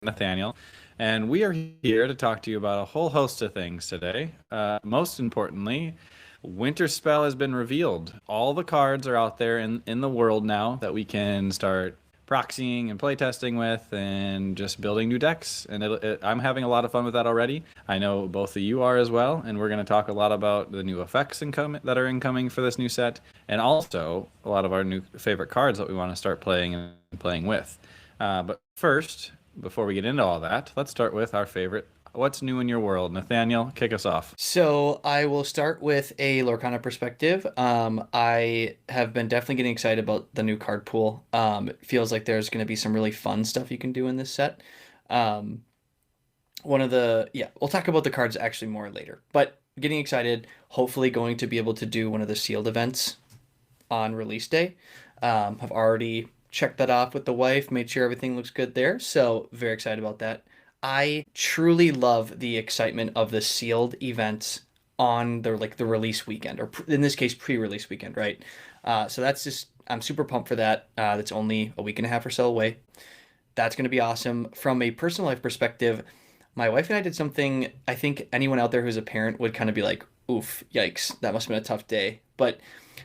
Nathaniel, and we are here to talk to you about a whole host of things today. Most importantly, Winterspell has been revealed. All the cards are out there in the world now that we can start proxying and playtesting with and just building new decks. And I'm having a lot of fun with that already. I know both of you are as well, and we're going to talk a lot about the new effects that are incoming for this new set, and also a lot of our new favorite cards that we want to start playing and playing with. But first, before we get into all that, let's start with our favorite. What's new in your world? Nathaniel, kick us off. So I will start with a Lorcana perspective. I have been definitely getting excited about the new card pool. It feels like there's going to be some really fun stuff you can do in this set. Um, we'll talk about the cards actually more later. But getting excited, hopefully going to be able to do one of the sealed events on release day. Have already checked that off with the wife, made sure everything looks good there. So very excited about that. I truly love the excitement of the sealed events on the release weekend, or in this case pre-release weekend, right? So that's just I'm super pumped for that. That's only a week and a half or so away. That's going to be awesome. From a personal life perspective, my wife and I did something I think anyone out there who's a parent would kind of be like, oof, yikes, that must have been a tough day. But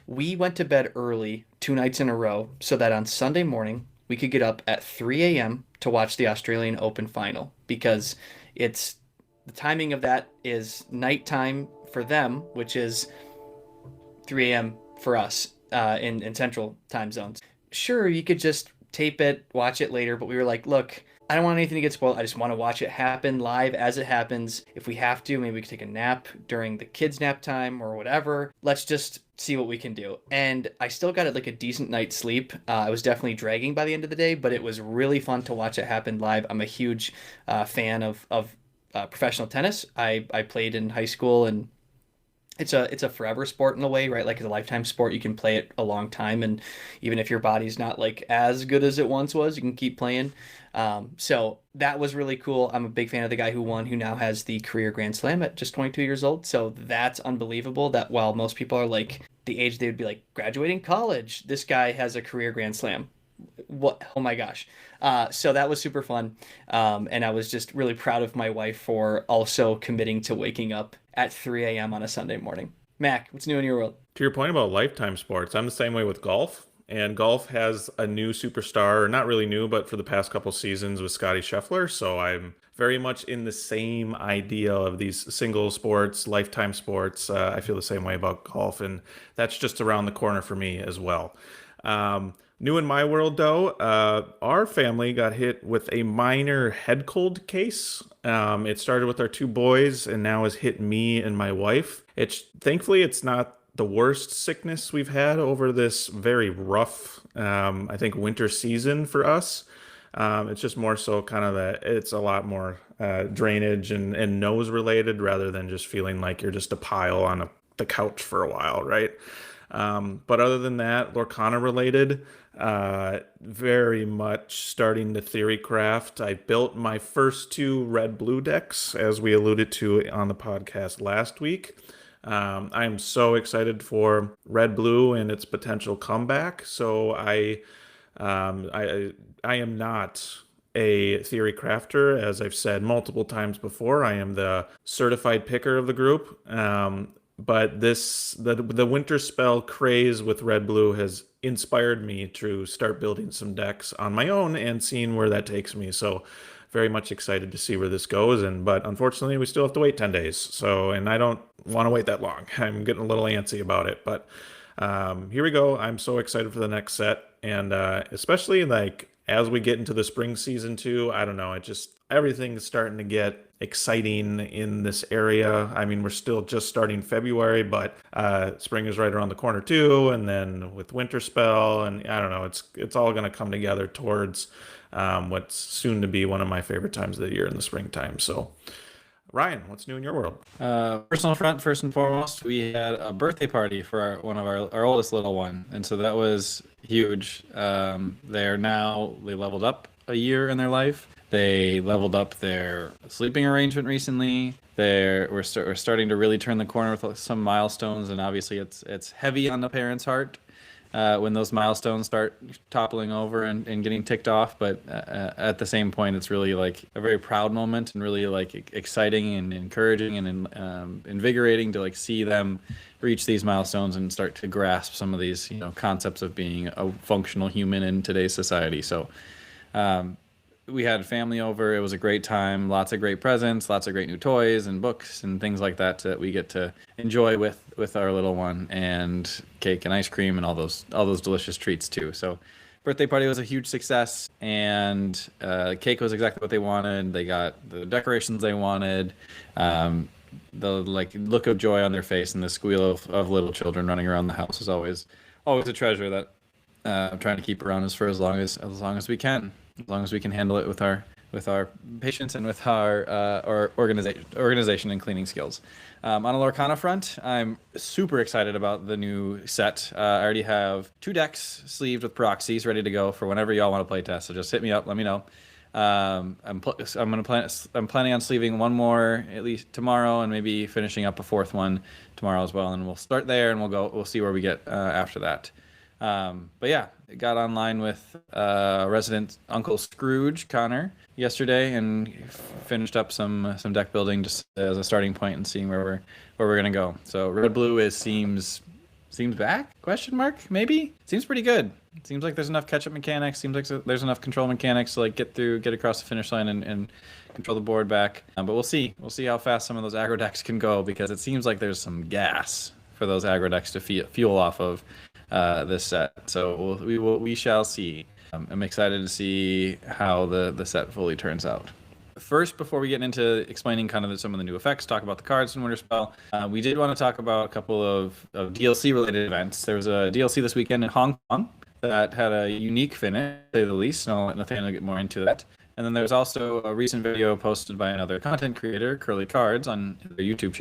we went to bed early 2 nights in a row so that on Sunday morning we could get up at 3 a.m. to watch the Australian Open final because it's the timing of that is nighttime for them, which is 3 a.m. for us in central time zones. Sure, you could just tape it, watch it later, but we were like, look, I don't want anything to get spoiled. I just want to watch it happen live as it happens. If we have to, maybe we could take a nap during the kids' nap time or whatever. Let's just see what we can do. And I still got it like a decent night's sleep. I was definitely dragging by the end of the day, but it was really fun to watch it happen live. I'm a huge fan of professional tennis. I played in high school and it's a forever sport in a way, right? Like it's a lifetime sport. You can play it a long time, and even if your body's not like as good as it once was, you can keep playing. So that was really cool. I'm a big fan of the guy who won, who now has the career Grand Slam at just 22 years old. So that's unbelievable. That while most people are like the age they would be like graduating college, this guy has a career Grand Slam. What? Oh my gosh. So that was super fun. And I was just really proud of my wife for also committing to waking up at 3 a.m. on a Sunday morning. Mac, what's new in your world? To your point about lifetime sports, I'm the same way with golf. And golf has a new superstar, not really new, but for the past couple seasons with Scotty Scheffler. So I'm very much in the same idea of these single sports, lifetime sports. I feel the same way about golf, and that's just around the corner for me as well. New in my world, though, our family got hit with a minor head cold case. It started with our two boys and now has hit me and my wife. Thankfully it's not the worst sickness we've had over this very rough, I think, winter season for us. It's just more so kind of that it's a lot more drainage and nose related rather than just feeling like you're just a pile on the couch for a while, right? But other than that, Lorcana related, very much starting the theory craft. I built my first two red blue decks, as we alluded to on the podcast last week. I am so excited for red blue and its potential comeback. So I am not a theory crafter, as I've said multiple times before. I am the certified picker of the group. But the winter spell craze with red blue has inspired me to start building some decks on my own and seeing where that takes me. So very much excited to see where this goes. But unfortunately we still have to wait 10 days. So, and I don't want to wait that long. I'm getting a little antsy about it, but here we go. I'm so excited for the next set. And especially like as we get into the spring season too, I don't know, everything's starting to get exciting in this area. I mean, we're still just starting February, but spring is right around the corner too. And then with winter spell, and I don't know, it's all going to come together towards what's soon to be one of my favorite times of the year in the springtime. So, Ryan, what's new in your world? Personal front, first and foremost, we had a birthday party for one of our oldest little one, and so that was huge. They leveled up a year in their life. They leveled up their sleeping arrangement recently. We're starting to really turn the corner with some milestones, and obviously it's heavy on the parents' heart. when those milestones start toppling over and getting ticked off. But at the same point, it's really like a very proud moment and really like exciting and encouraging and invigorating to like see them reach these milestones and start to grasp some of these, you know, concepts of being a functional human in today's society. So we had family over. It was a great time. Lots of great presents, lots of great new toys and books and things like that that we get to enjoy with our little one, and cake and ice cream and all those delicious treats too. So birthday party was a huge success, and cake was exactly what they wanted. They got the decorations they wanted. The like look of joy on their face and the squeal of little children running around the house is always a treasure that I'm trying to keep around us for as long as we can, as long as we can handle it with our patience and with our organization and cleaning skills. On a Lorcana front, I'm super excited about the new set. I already have 2 decks sleeved with proxies ready to go for whenever y'all want to play test. So just hit me up, let me know. I'm planning on sleeving 1 more at least tomorrow, and maybe finishing up a 4th one tomorrow as well. And we'll start there, and we'll see where we get after that. But yeah, got online with resident Uncle Scrooge Connor yesterday and finished up some deck building just as a starting point and seeing where we're gonna go. So red blue seems back? Question mark? Maybe? Seems pretty good. It seems like there's enough catch-up mechanics. Seems like there's enough control mechanics to like get across the finish line and control the board back. But we'll see. We'll see how fast some of those aggro decks can go, because it seems like there's some gas for those aggro decks to fuel off of this set. So we shall see. I'm excited to see how the set fully turns out. First, before we get into explaining kind of some of the new effects, talk about the cards in Winterspell, we did want to talk about a couple of DLC-related events. There was a DLC this weekend in Hong Kong that had a unique finish, to say the least, and I'll let Nathaniel get more into that. And then there's also a recent video posted by another content creator, CurleyCards, on his YouTube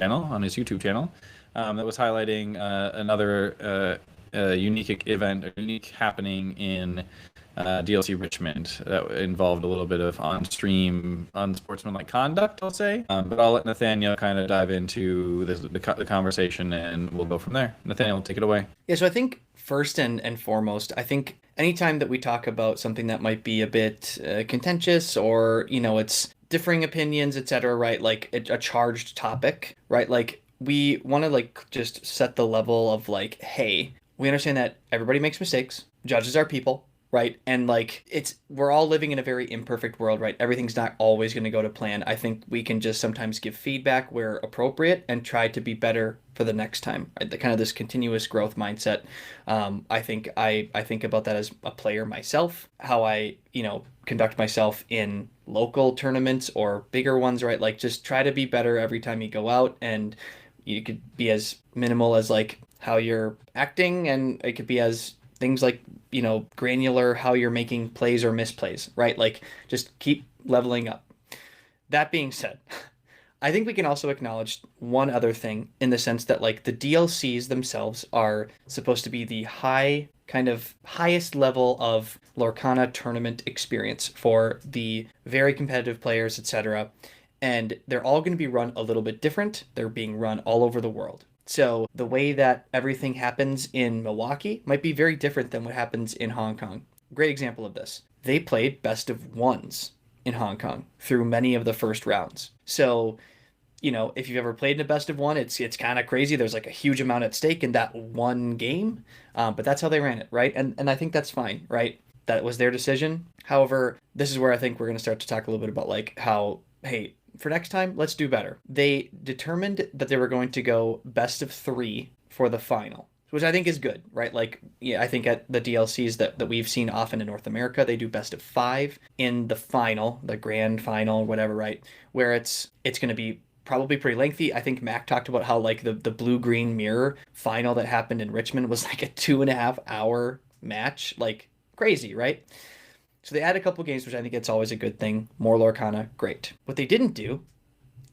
channel, that was highlighting another unique event, a unique happening in DLC Richmond that involved a little bit of on-stream, unsportsmanlike conduct, I'll say. But I'll let Nathaniel kind of dive into the conversation, and we'll go from there. Nathaniel, take it away. Yeah, so I think first and foremost, I think anytime that we talk about something that might be a bit contentious, or, you know, it's differing opinions, etc., right? Like a charged topic, right? Like we want to like just set the level of like, hey, we understand that everybody makes mistakes. Judges are people, right? And like we're all living in a very imperfect world, right? Everything's not always going to go to plan. I think we can just sometimes give feedback where appropriate and try to be better for the next time. Right? The kind of this continuous growth mindset. I think about that as a player myself, how I, you know, conduct myself in local tournaments or bigger ones, right? Like just try to be better every time you go out, and you could be as minimal as like how you're acting, and it could be as things like, you know, granular how you're making plays or misplays, right? Like just keep leveling up. That being said, I think we can also acknowledge one other thing, in the sense that like the DLCs themselves are supposed to be the highest level of Lorcana tournament experience for the very competitive players, etc. And they're all going to be run a little bit different. They're being run all over the world. So the way that everything happens in Milwaukee might be very different than what happens in Hong Kong. Great example of this. They played best of ones in Hong Kong through many of the first rounds. So, you know, if you've ever played in a best of one, it's kind of crazy. There's like a huge amount at stake in that one game. But that's how they ran it, right? And I think that's fine, right? That was their decision. However, this is where I think we're going to start to talk a little bit about like how, hey, for next time, let's do better. They determined that they were going to go best of 3 for the final, which I think is good, right? Like, yeah, I think at the DLCs that we've seen often in North America, they do best of 5 in the final, the grand final, whatever, right? Where it's going to be probably pretty lengthy. I think Mack talked about how like the blue-green mirror final that happened in Richmond was like a 2.5-hour match, like crazy, right? So they add a couple games, which I think it's always a good thing. More Lorcana, great. What they didn't do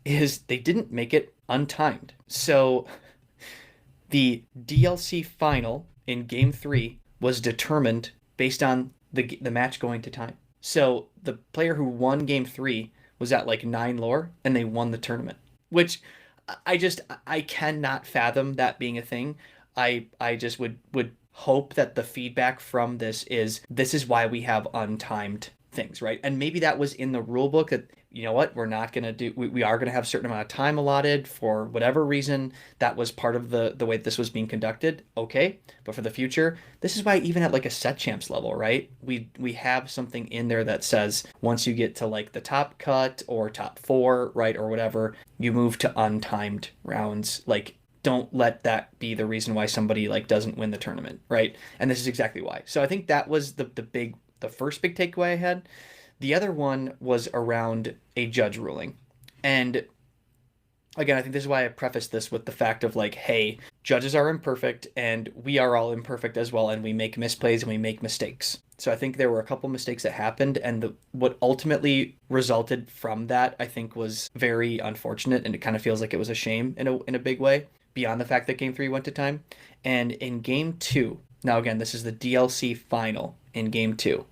is they didn't make it untimed. So the DLC final in Game 3 was determined based on the match going to time. So the player who won Game 3 was at like 9 lore, and they won the tournament. Which I cannot fathom that being a thing. I just would hope that the feedback from this is why we have untimed things, right? And maybe that was in the rule book that, you know what, we're not going to do, we are going to have a certain amount of time allotted for whatever reason. That was part of the way this was being conducted. Okay. But for the future, this is why even at like a set champs level, right? We have something in there that says once you get to like the top cut or top 4, right? Or whatever, you move to untimed rounds. Like, don't let that be the reason why somebody like doesn't win the tournament, right? And this is exactly why. So I think that was the first big takeaway I had. The other one was around a judge ruling. And again, I think this is why I prefaced this with the fact of like, hey, judges are imperfect and we are all imperfect as well, and we make misplays and we make mistakes. So I think there were a couple mistakes that happened, and what ultimately resulted from that, I think, was very unfortunate, and it kind of feels like it was a shame in a big way, beyond the fact that Game 3 went to time. And in Game 2, now again, this is the DLC final in Game 2,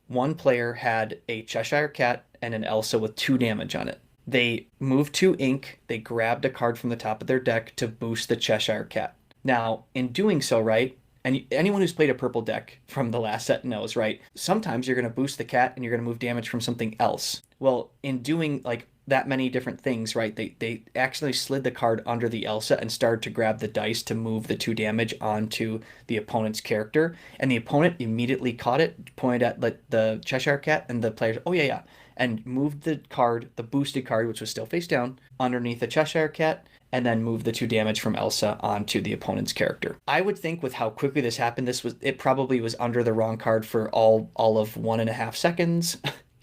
one player had a Cheshire Cat and an Elsa with 2 damage on it. They moved 2 ink, they grabbed a card from the top of their deck to boost the Cheshire Cat. Now, in doing so, right, and anyone who's played a purple deck from the last set knows, right, sometimes you're going to boost the cat and you're going to move damage from something else. Well, in doing like that many different things, right, they actually slid the card under the Elsa and started to grab the dice to move the 2 damage onto the opponent's character. And the opponent immediately caught it, pointed at the Cheshire Cat, and the players, oh yeah, and moved the card, the boosted card, which was still face down, underneath the Cheshire Cat, and then moved the 2 damage from Elsa onto the opponent's character. I would think with how quickly this happened, it probably was under the wrong card for all of 1.5 seconds.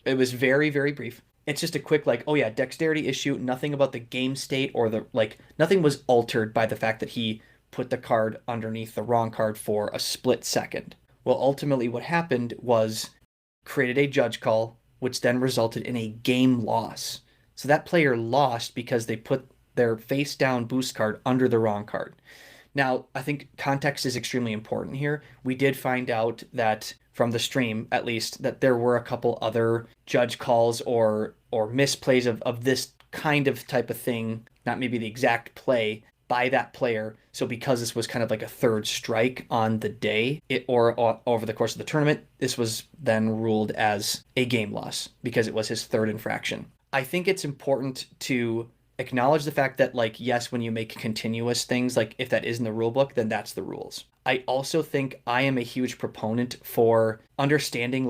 It was very, very brief. It's just a quick like, oh yeah, dexterity issue, nothing about the game state or nothing was altered by the fact that he put the card underneath the wrong card for a split second. Well, ultimately what happened was created a judge call, which then resulted in a game loss. So that player lost because they put their face down boost card under the wrong card. Now, I think context is extremely important here. We did find out that from the stream, at least, that there were a couple other judge calls or misplays of this kind of type of thing, not maybe the exact play, by that player. So because this was kind of like a third strike on the day or over the course of the tournament, this was then ruled as a game loss because it was his third infraction. I think it's important to acknowledge the fact that, like, yes, when you make continuous things, like if that is in the rule book, then that's the rules. I also think I am a huge proponent for understanding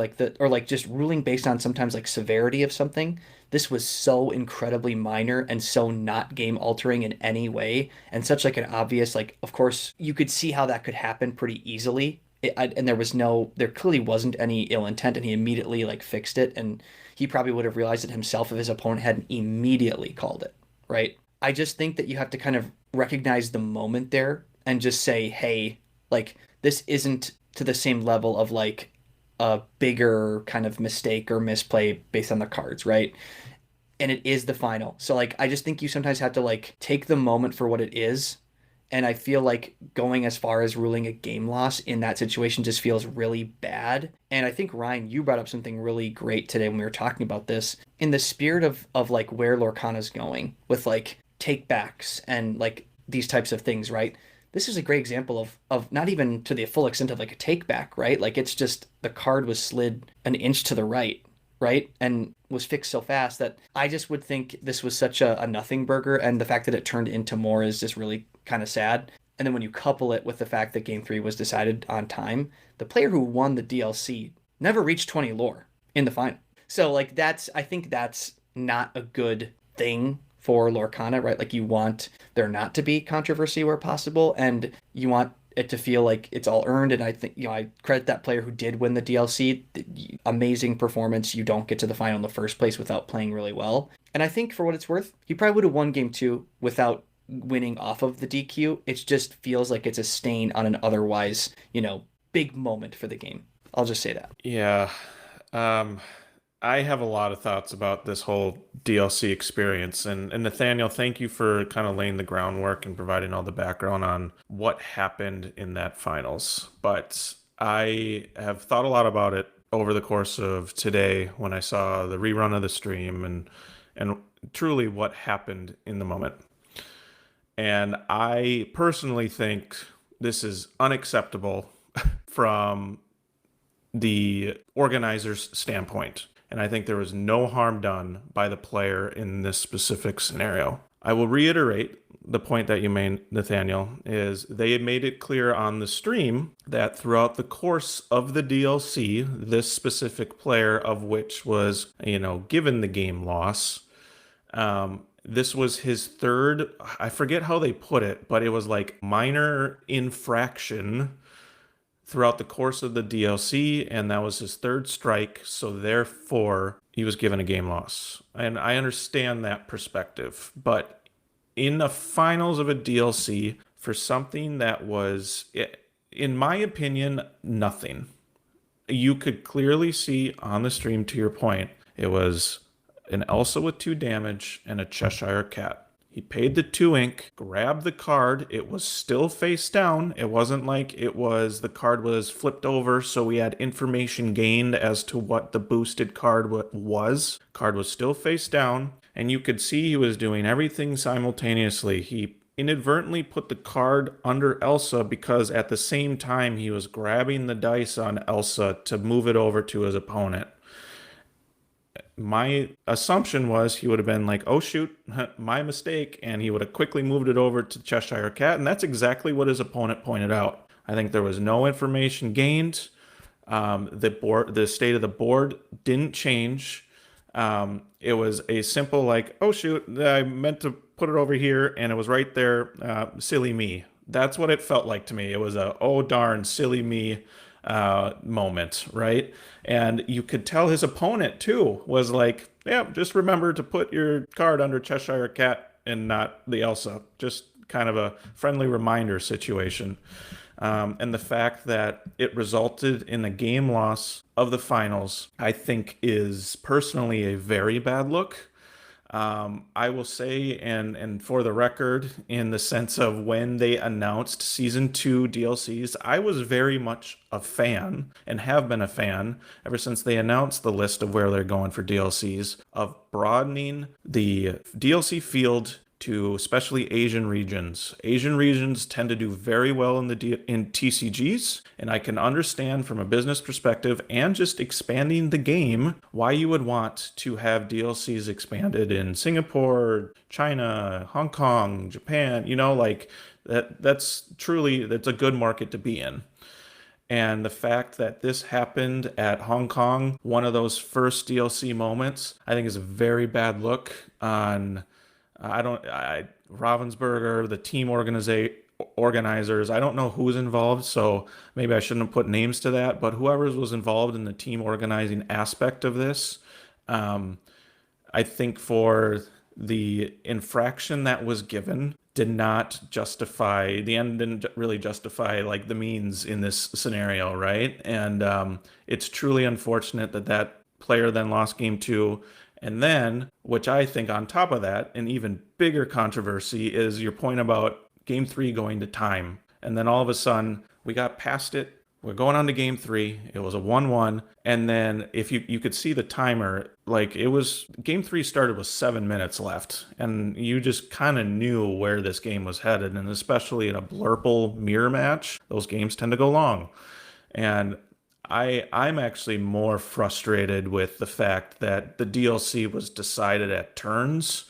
just ruling based on sometimes like severity of something. This was so incredibly minor and so not game altering in any way, and such like an obvious, like, of course you could see how that could happen pretty easily. And there clearly wasn't any ill intent, and he immediately like fixed it, and he probably would have realized it himself if his opponent hadn't immediately called it, right? I just think that you have to kind of recognize the moment there and just say, hey, like, this isn't to the same level of like a bigger kind of mistake or misplay based on the cards, right? And it is the final. So like, I just think you sometimes have to like take the moment for what it is. And I feel like going as far as ruling a game loss in that situation just feels really bad. And I think, Ryan, you brought up something really great today when we were talking about this, in the spirit of like where Lorcana's going with like take backs and like these types of things, right? This is a great example of not even to the full extent of like a take back, right? Like, it's just the card was slid an inch to the right, and was fixed so fast that I just would think this was such a nothing burger, and the fact that it turned into more is just really kind of sad. And then when you couple it with the fact that Game 3 was decided on time, the player who won the DLC never reached 20 lore in the final. So like, I think that's not a good thing for Lorcana, right? Like, you want there not to be controversy where possible, and you want it to feel like it's all earned. And I think, I credit that player who did win the DLC. Amazing performance. You don't get to the final in the first place without playing really well. And I think, for what it's worth, he probably would have won Game 2 without winning off of the DQ. It just feels like it's a stain on an otherwise, big moment for the game. I'll just say that. Yeah. I have a lot of thoughts about this whole DLC experience. And Nathaniel, thank you for kind of laying the groundwork and providing all the background on what happened in that finals. But I have thought a lot about it over the course of today when I saw the rerun of the stream and truly what happened in the moment. And I personally think this is unacceptable from the organizer's standpoint. And I think there was no harm done by the player in this specific scenario. I will reiterate the point that you made, Nathaniel, is they had made it clear on the stream that throughout the course of the DLC, this specific player, of which was, given the game loss, this was his third, I forget how they put it, but it was like minor infraction throughout the course of the DLC, and that was his third strike, so therefore he was given a game loss. And I understand that perspective, but in the finals of a DLC, for something that was, in my opinion, nothing, you could clearly see on the stream, to your point, it was an Elsa with 2 damage and a Cheshire Cat. He paid the 2 ink, grabbed the card. It was still face down. It wasn't like the card was flipped over, so we had information gained as to what the boosted card was. Card was still face down, and you could see he was doing everything simultaneously. He inadvertently put the card under Elsa because at the same time he was grabbing the dice on Elsa to move it over to his opponent. My assumption was he would have been like, oh shoot, my mistake, and he would have quickly moved it over to Cheshire Cat, and that's exactly what his opponent pointed out. I think there was no information gained. The state of the board didn't change. It was a simple like, oh shoot, I meant to put it over here, and it was right there. Silly me. That's what it felt like to me. It was a, oh darn, silly me moment, right? And you could tell his opponent too was like, yeah, just remember to put your card under Cheshire Cat and not the Elsa. Just kind of a friendly reminder situation. And the fact that it resulted in a game loss of the finals, I think is personally a very bad look. I will say, and for the record, in the sense of when they announced Season 2 DLCs, I was very much a fan, and have been a fan, ever since they announced the list of where they're going for DLCs, of broadening the DLC field to especially Asian regions. Asian regions tend to do very well in TCGs, and I can understand from a business perspective and just expanding the game why you would want to have DLCs expanded in Singapore, China, Hong Kong, Japan, that's a good market to be in. And the fact that this happened at Hong Kong, one of those first DLC moments, I think is a very bad look on Ravensburger, the team organizers. I don't know who's involved, so maybe I shouldn't have put names to that, but whoever was involved in the team organizing aspect of this, I think for the infraction that was given didn't really justify like the means in this scenario, right? And it's truly unfortunate that player then lost game 2. And then, which I think on top of that, an even bigger controversy is your point about game 3 going to time. And then all of a sudden, we got past it. We're going on to game 3. It was a 1-1. And then if you could see the timer, like game 3 started with 7 minutes left. And you just kind of knew where this game was headed. And especially in a blurple mirror match, those games tend to go long. And I'm actually more frustrated with the fact that the DLC was decided at turns.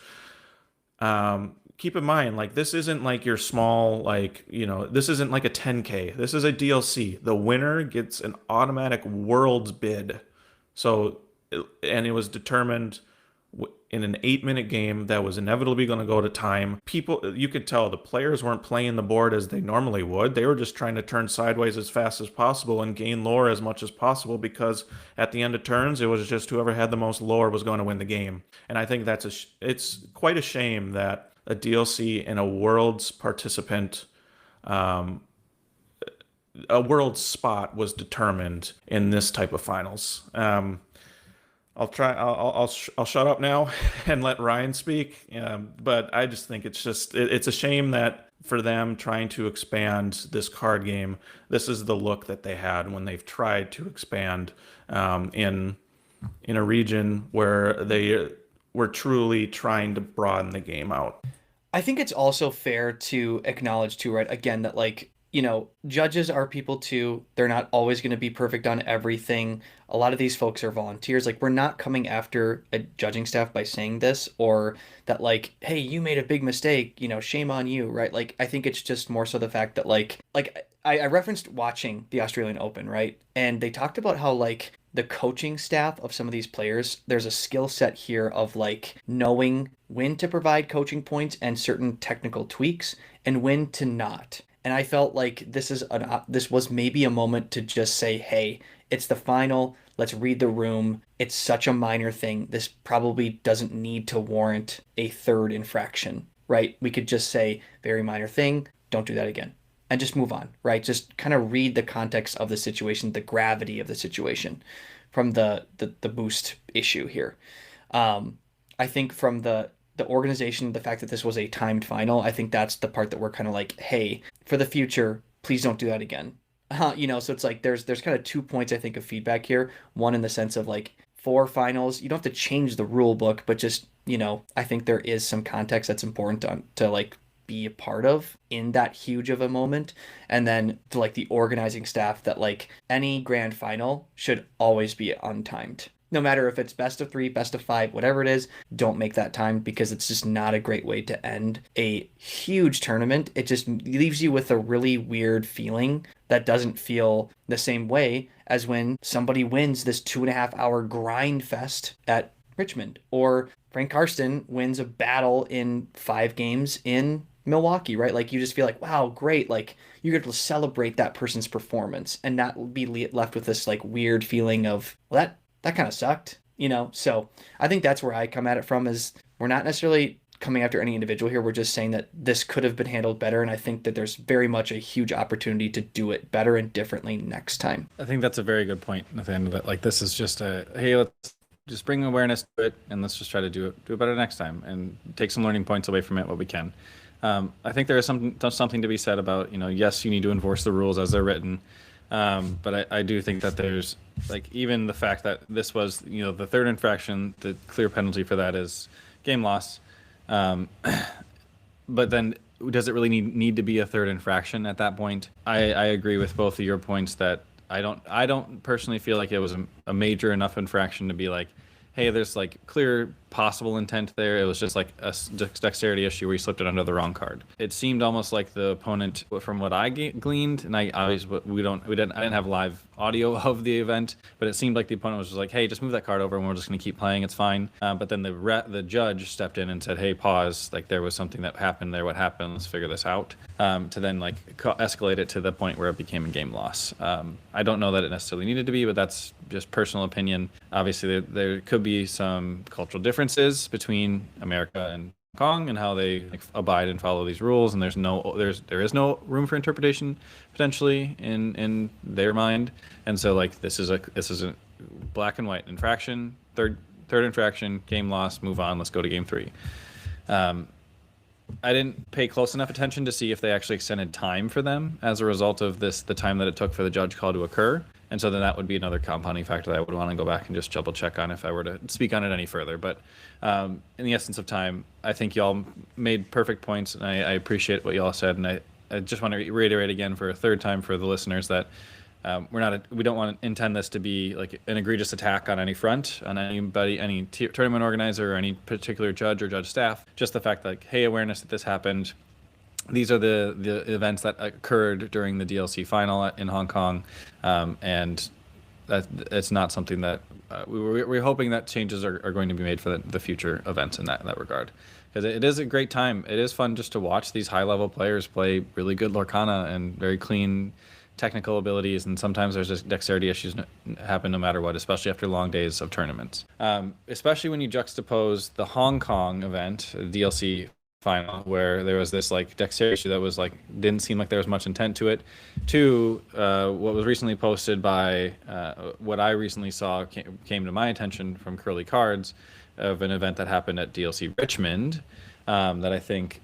Keep in mind, like, this isn't like your small, this isn't like a 10K. This is a DLC. The winner gets an automatic worlds bid. And it was determined in an 8-minute game that was inevitably going to go to time. You could tell the players weren't playing the board as they normally would. They were just trying to turn sideways as fast as possible and gain lore as much as possible, because at the end of turns, it was just whoever had the most lore was going to win the game. And I think it's quite a shame that a DLC and a world's participant, a world spot was determined in this type of finals. I'll shut up now and let Ryan speak. But I just think it's a shame that for them trying to expand this card game, this is the look that they had when they've tried to expand in a region where they were truly trying to broaden the game out. I think it's also fair to acknowledge too, right? Again, that judges are people too. They're not always going to be perfect on everything. A lot of these folks are volunteers. Like, we're not coming after a judging staff by saying this, or that, like, hey, you made a big mistake, shame on you, right? Like, I think it's just more so the fact that, like I referenced watching the Australian Open, right? And they talked about how, like, the coaching staff of some of these players, there's a skill set here of, like, knowing when to provide coaching points and certain technical tweaks and when to not. And I felt like this was maybe a moment to just say, hey, it's the final. Let's read the room. It's such a minor thing. This probably doesn't need to warrant a third infraction, right? We could just say, very minor thing. Don't do that again. And just move on, right? Just kind of read the context of the situation, the gravity of the situation from the boost issue here. I think from the organization, the fact that this was a timed final, I think that's the part that we're kind of like, hey, for the future, please don't do that again. So it's like there's kind of 2 points I think of feedback here. One in the sense of, like, for finals, you don't have to change the rule book, but just, I think there is some context that's important to like be a part of in that huge of a moment. And then to, like, the organizing staff, that, like, any grand final should always be untimed. No matter if it's best of 3, best of 5, whatever it is, don't make that time, because it's just not a great way to end a huge tournament. It just leaves you with a really weird feeling that doesn't feel the same way as when somebody wins this 2.5-hour grind fest at Richmond, or Frank Karsten wins a battle in 5 games in Milwaukee, right? Like, you just feel like, wow, great. Like, you're able to celebrate that person's performance and not be left with this, like, weird feeling of, well, that kind of sucked, So I think that's where I come at it from, is we're not necessarily coming after any individual here. We're just saying that this could have been handled better. And I think that there's very much a huge opportunity to do it better and differently next time. I think that's a very good point, Nathaniel, that, like, this is just hey, let's just bring awareness to it, and let's just try to do it better next time, and take some learning points away from it what we can. I think there is something to be said about, yes, you need to enforce the rules as they're written. But I do think that there's, like, even the fact that this was, the third infraction, the clear penalty for that is game loss. But then, does it really need to be a third infraction at that point? I agree with both of your points that I don't personally feel like it was a major enough infraction to be like, hey, there's, like, clear possible intent there. It was just like a dexterity issue where you slipped it under the wrong card. It seemed almost like the opponent, from what I gleaned, and I didn't have live audio of the event, but it seemed like the opponent was just like, hey, just move that card over and we're just going to keep playing. It's fine. But then the judge stepped in and said, hey, pause. Like, there was something that happened there. What happened? Let's figure this out. To then, like, escalate it to the point where it became a game loss. I don't know that it necessarily needed to be, but that's just personal opinion. Obviously, there could be some cultural differences between America and Hong Kong and how they, like, abide and follow these rules, and there is no room for interpretation potentially in their mind. And so, like, this is a black and white infraction, third infraction, game loss, move on, let's go to game 3. I didn't pay close enough attention to see if they actually extended time for them as a result of the time that it took for the judge call to occur. And so then that would be another compounding factor that I would want to go back and just double check on if I were to speak on it any further. But in the essence of time, I think y'all made perfect points, and I appreciate what y'all said. And I just want to reiterate again for a third time for the listeners that we don't want to intend this to be like an egregious attack on any front, on anybody, any tournament organizer or any particular judge or judge staff. Just the fact that, like, hey, awareness that this happened. These are the events that occurred during the DLC final in Hong Kong, and that it's not something that we're hoping that changes are going to be made for the future events in that regard. Because it is a great time. It is fun just to watch these high-level players play really good Lorcana and very clean technical abilities, and sometimes there's just dexterity issues happen no matter what, especially after long days of tournaments. Especially when you juxtapose the Hong Kong event, DLC final, where there was this, like, dexterity issue that was, like, didn't seem like there was much intent to it, to what was recently posted by what I recently saw came to my attention from CurleyCards of an event that happened at DLC Richmond that I think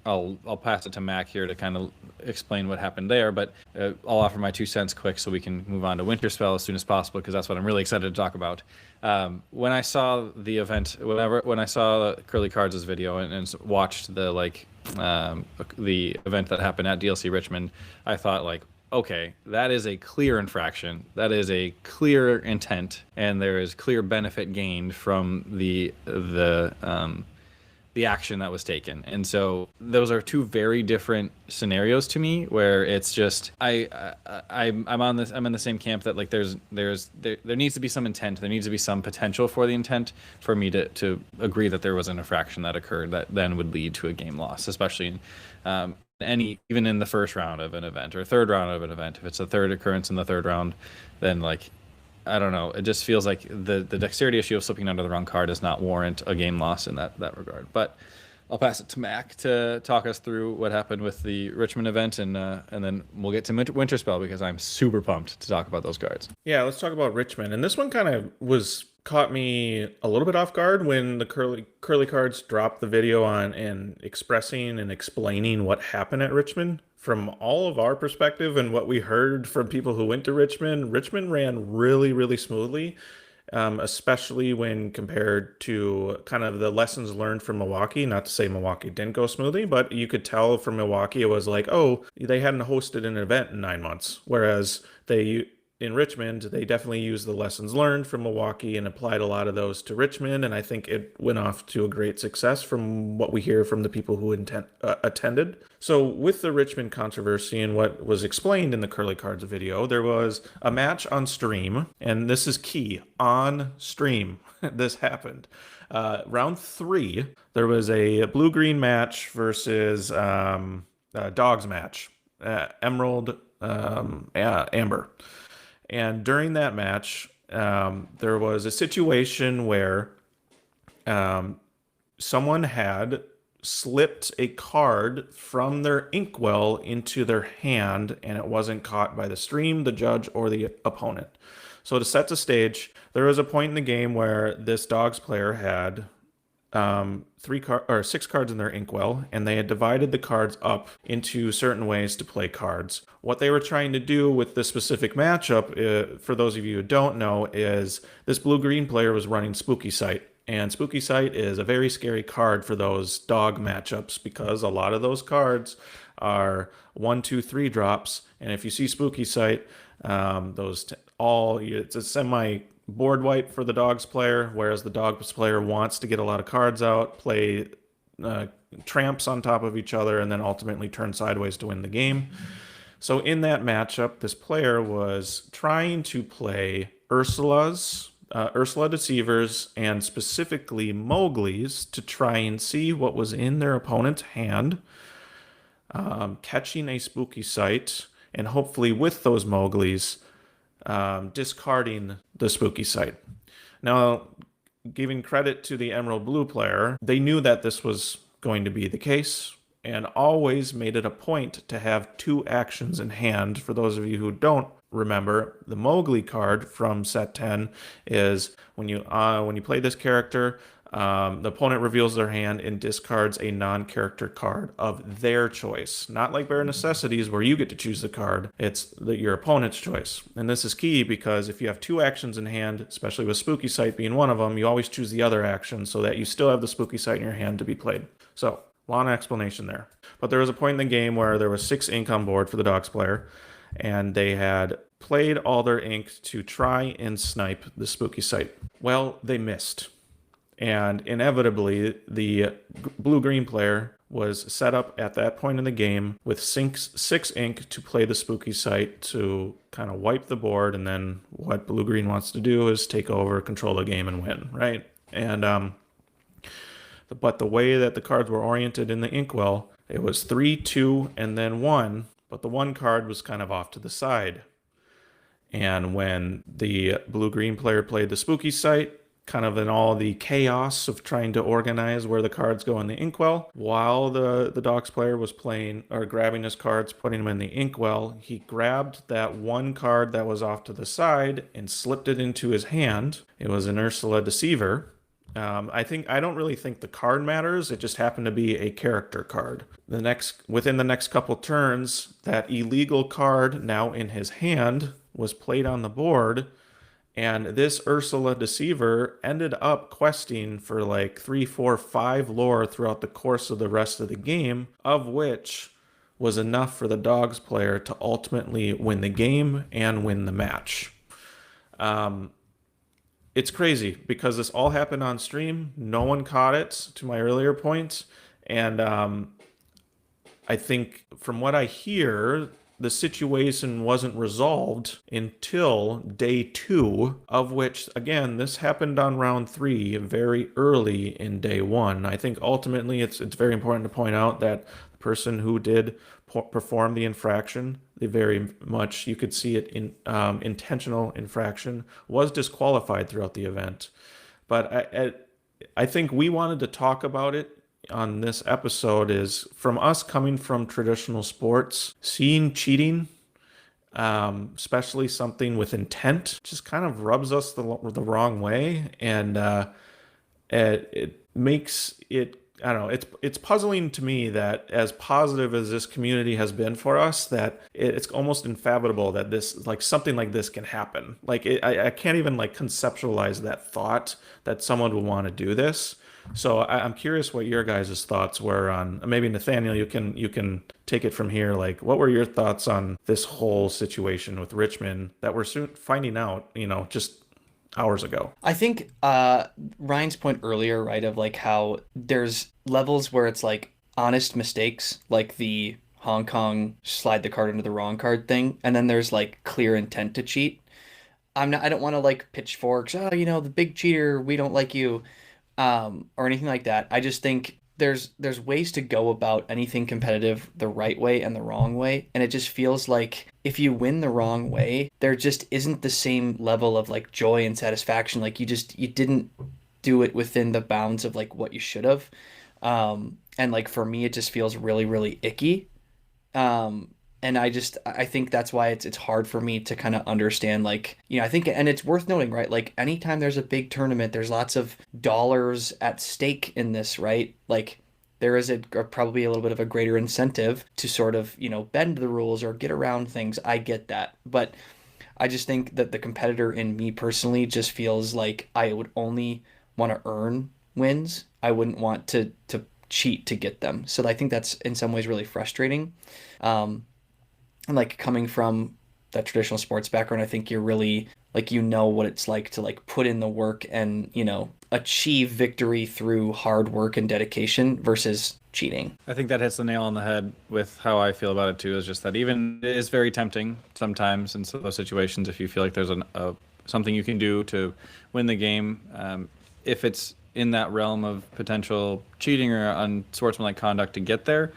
I'll pass it to Mack here to kind of explain what happened there. But I'll offer my 2 cents quick so we can move on to Winterspell as soon as possible, because that's what I'm really excited to talk about. When I saw the event, when I saw CurleyCards' video and watched the the event that happened at DLC Richmond, I thought like, okay, that is a clear infraction. That is a clear intent, and there is clear benefit gained from the action that was taken. And so those are two very different scenarios to me, where it's just I'm in the same camp that like there needs to be some intent, there needs to be some potential for the intent for me to agree that there was an infraction that occurred that then would lead to a game loss, especially in even in the first round of an event or third round of an event. If it's a third occurrence in the third round, then like, I don't know. It just feels like the dexterity issue of slipping under the wrong card does not warrant a game loss in that regard. But I'll pass it to Mack to talk us through what happened with the Richmond event, and then we'll get to Winterspell, because I'm super pumped to talk about those cards. Yeah, let's talk about Richmond. And this one kind of caught me a little bit off guard when the CurleyCards dropped the video on and expressing and explaining what happened at Richmond. From all of our perspective and what we heard from people who went to Richmond, Richmond ran really, really smoothly, especially when compared to kind of the lessons learned from Milwaukee. Not to say Milwaukee didn't go smoothly, but you could tell from Milwaukee it was like, oh, they hadn't hosted an event in 9 months, whereas in Richmond, they definitely used the lessons learned from Milwaukee and applied a lot of those to Richmond, and I think it went off to a great success from what we hear from the people who attended. So with the Richmond controversy and what was explained in the CurleyCards video, there was a match on stream, and this is key, on stream, this happened. Round 3, there was a blue-green match versus dogs match, Emerald, Amber. And during that match, there was a situation where someone had slipped a card from their inkwell into their hand, and it wasn't caught by the stream, the judge, or the opponent. So to set the stage, there was a point in the game where this dogs player had 6 cards in their inkwell, and they had divided the cards up into certain ways to play cards. What they were trying to do with this specific matchup, for those of you who don't know, is this blue-green player was running Spooky Sight. And Spooky Sight is a very scary card for those dog matchups, because a lot of those cards are 1, 2, 3 drops. And if you see Spooky Sight, it's a semi board wipe for the dogs player, whereas the dogs player wants to get a lot of cards out, play tramps on top of each other, and then ultimately turn sideways to win the game. So in that matchup, this player was trying to play Ursula Deceivers, and specifically Mowgli's, to try and see what was in their opponent's hand, catching a Spooky Sight, and hopefully with those Mowgli's, discarding the Spooky Sight. Now, giving credit to the Emerald Blue player, they knew that this was going to be the case, and always made it a point to have 2 actions in hand. For those of you who don't remember, the Mowgli card from set 10 is when you play this character, the opponent reveals their hand and discards a non-character card of their choice. Not like Bare Necessities, where you get to choose the card. It's your opponent's choice. And this is key, because if you have 2 actions in hand, especially with Spooky Sight being one of them, you always choose the other action so that you still have the Spooky Sight in your hand to be played. So, long explanation there. But there was a point in the game where there was 6 ink on board for the dogs player, and they had played all their ink to try and snipe the Spooky Sight. Well, they missed. And inevitably, the blue-green player was set up at that point in the game with 6 ink to play the Spooky Sight to kind of wipe the board, and then what blue-green wants to do is take over, control the game, and win, right? And but the way that the cards were oriented in the inkwell, it was 3, 2, and then 1, but the 1 card was kind of off to the side. And when the blue-green player played the Spooky Sight, kind of in all the chaos of trying to organize where the cards go in the inkwell, while the dogs player was playing or grabbing his cards, putting them in the inkwell, he grabbed that 1 card that was off to the side and slipped it into his hand. It was an Ursula Deceiver, I don't really think the card matters. It just happened to be a character card. Within the next couple turns, that illegal card now in his hand was played on the board, and this Ursula Deceiver ended up questing for like 3, 4, 5 lore throughout the course of the rest of the game, of which was enough for the Dogs player to ultimately win the game and win the match. It's crazy because this all happened on stream. No one caught it, to my earlier point. And I think from what I hear, the situation wasn't resolved until day 2, of which, again, this happened on round 3, very early in day 1. I think ultimately it's very important to point out that the person who did perform the infraction, the very much, you could see it in intentional infraction, was disqualified throughout the event. But I think we wanted to talk about it on this episode is from us coming from traditional sports, seeing cheating, especially something with intent, just kind of rubs us the wrong way, and it makes it. I don't know. It's puzzling to me that as positive as this community has been for us, that it's almost inevitable that this something like this can happen. I can't even conceptualize that thought that someone would want to do this. So I'm curious what your guys' thoughts were on. Maybe Nathaniel, you can take it from here. What were your thoughts on this whole situation with Richmond that we're soon finding out? Just hours ago. I think Ryan's point earlier, right, of how there's levels where it's honest mistakes, like the Hong Kong slide the card into the wrong card thing, and then there's clear intent to cheat. I don't want to pitchforks, the big cheater, we don't like you, or anything like that. I just think there's ways to go about anything competitive the right way and the wrong way, and it just feels like if you win the wrong way, there just isn't the same level of joy and satisfaction. You didn't do it within the bounds of what you should have, and for me it just feels really, really icky, and I think that's why it's hard for me to kind of understand, I think, and it's worth noting, right? Anytime there's a big tournament, there's lots of dollars at stake in this, right? There is probably a little bit of a greater incentive to sort of, bend the rules or get around things. I get that. But I just think that the competitor in me personally just feels like I would only want to earn wins. I wouldn't want to cheat to get them. So I think that's in some ways really frustrating. And coming from that traditional sports background, I think you're really what it's like to put in the work and, achieve victory through hard work and dedication versus cheating. I think that hits the nail on the head with how I feel about it too, is just that even it is very tempting sometimes in those situations if you feel like there's something you can do to win the game, if it's in that realm of potential cheating or unsportsmanlike conduct to get there.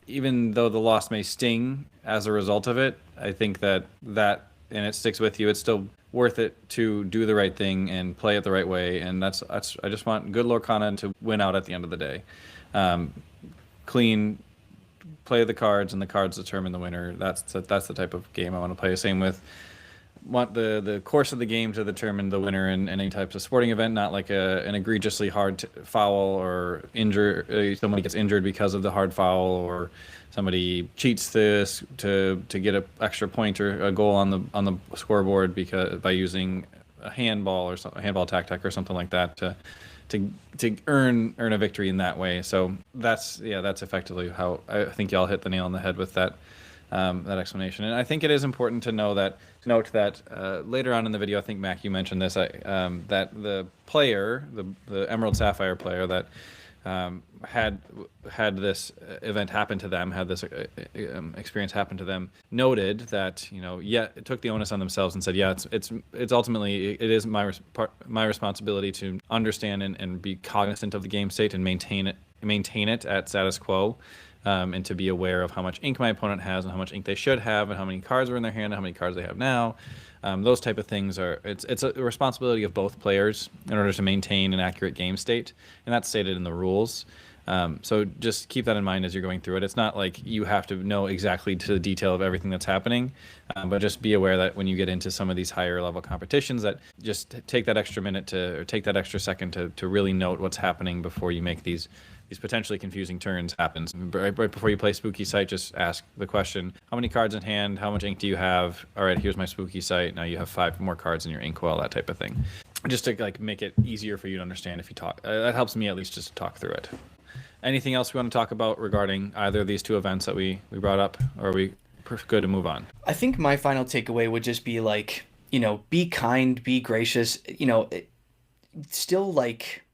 Even though the loss may sting as a result of it, I think that and it sticks with you, it's still worth it to do the right thing and play it the right way. And that's I just want good Lorcana to win out at the end of the day. Clean, play the cards, and the cards determine the winner. That's the type of game I want to play. Same with want the course of the game to determine the winner in any types of sporting event, not an egregiously hard foul or somebody gets injured because of the hard foul, or somebody cheats this to get an extra point or a goal on the scoreboard by using a handball or a handball tactic or something like that to earn a victory in that way. So that's effectively how I think y'all hit the nail on the head with that explanation. And I think it is important to note that later on in the video, I think Mack, you mentioned this, that the player, the Emerald Sapphire player that had this event happen to them, had this experience happen to them, noted that it took the onus on themselves and said, it's ultimately it is my responsibility to understand and be cognizant of the game state and maintain it at status quo. And to be aware of how much ink my opponent has and how much ink they should have and how many cards are in their hand and how many cards they have now. Those type of things it's a responsibility of both players in order to maintain an accurate game state, and that's stated in the rules. So just keep that in mind as you're going through it. It's not like you have to know exactly to the detail of everything that's happening, but just be aware that when you get into some of these higher level competitions, that just take that extra minute or take that extra second to really note what's happening before you make these potentially confusing turns happens. Right before you play Spooky Sight, just ask the question, how many cards in hand? How much ink do you have? All right, here's my Spooky Sight. Now you have 5 more cards in your inkwell, that type of thing. Just to like make it easier for you to understand if you talk. That helps me at least just to talk through it. Anything else we want to talk about regarding either of these 2 events that we brought up, or are we good to move on? I think my final takeaway would just be like, be kind, be gracious, still like,